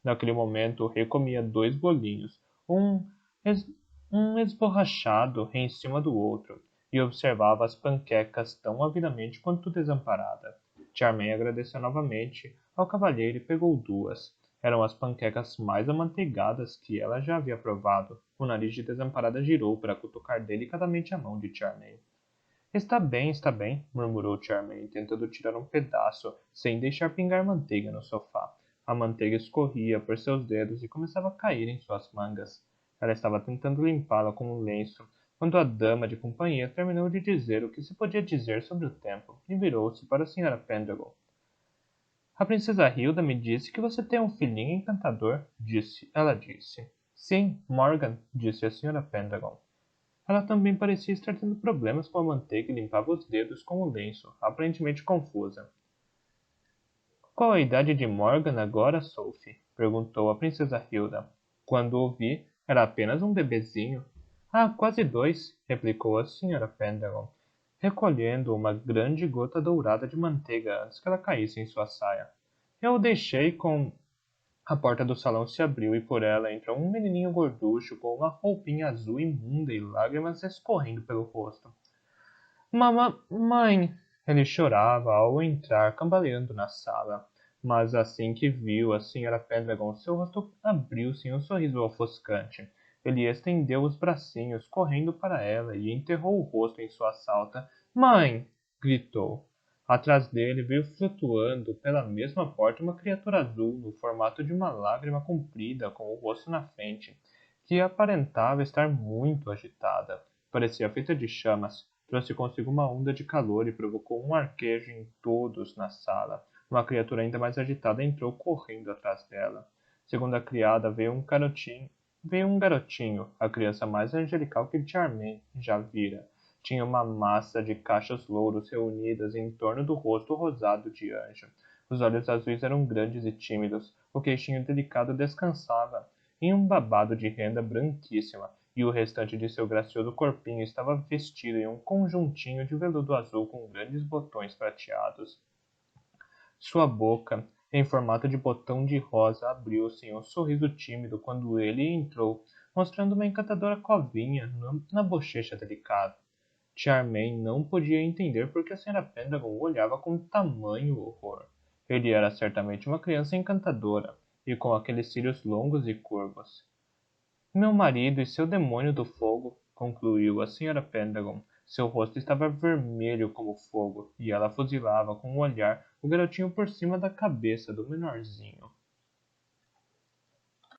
Naquele momento, o rei comia 2 bolinhos, um, es- um esborrachado em cima do outro, e observava as panquecas tão avidamente quanto Desamparada. Charmaine agradeceu novamente ao cavalheiro e pegou duas. Eram as panquecas mais amanteigadas que ela já havia provado. O nariz de Desamparada girou para cutucar delicadamente a mão de Charmaine. Está bem, murmurou Charmaine, tentando tirar um pedaço, sem deixar pingar manteiga no sofá. A manteiga escorria por seus dedos e começava a cair em suas mangas. Ela estava tentando limpá-la com um lenço, quando a dama de companhia terminou de dizer o que se podia dizer sobre o tempo, e virou-se para a Sra. Pendragon. A princesa Hilda me disse que você tem um filhinho encantador, ela disse. Sim, Morgan, disse a Sra. Pendragon. Ela também parecia estar tendo problemas com a manteiga e limpava os dedos com o lenço, aparentemente confusa. Qual a idade de Morgan agora, Sophie? Perguntou a princesa Hilda. Quando o vi, era apenas um bebezinho. Ah, quase 2, replicou a senhora Pendragon, recolhendo uma grande gota dourada de manteiga antes que ela caísse em sua saia. Eu o deixei com a porta do salão se abriu e por ela entrou um menininho gorducho com uma roupinha azul imunda e lágrimas escorrendo pelo rosto. Mãe! Ele chorava ao entrar, cambaleando na sala. Mas assim que viu a senhora Pendragon, seu rosto abriu-se em um sorriso ofuscante. Ele estendeu os bracinhos, correndo para ela, e enterrou o rosto em sua salta. Mãe! Gritou. Atrás dele veio flutuando pela mesma porta uma criatura azul no formato de uma lágrima comprida com o rosto na frente, que aparentava estar muito agitada. Parecia feita de chamas. Trouxe consigo uma onda de calor e provocou um arquejo em todos na sala. Uma criatura ainda mais agitada entrou correndo atrás dela. Segundo a criada, veio um garotinho, a criança mais angelical que Charmaine já vira. Tinha uma massa de cachos louros reunidas em torno do rosto rosado de anjo. Os olhos azuis eram grandes e tímidos. O queixinho delicado descansava em um babado de renda branquíssima, e o restante de seu gracioso corpinho estava vestido em um conjuntinho de veludo azul com grandes botões prateados. Sua boca, em formato de botão de rosa, abriu-se em um sorriso tímido quando ele entrou, mostrando uma encantadora covinha na bochecha delicada. Charmaine não podia entender por que a Sra. Pendragon o olhava com tamanho horror. Ele era certamente uma criança encantadora, e com aqueles cílios longos e curvos. Meu marido e seu demônio do fogo, concluiu a Sra. Pendragon. Seu rosto estava vermelho como fogo, e ela fuzilava com o olhar o garotinho por cima da cabeça do menorzinho.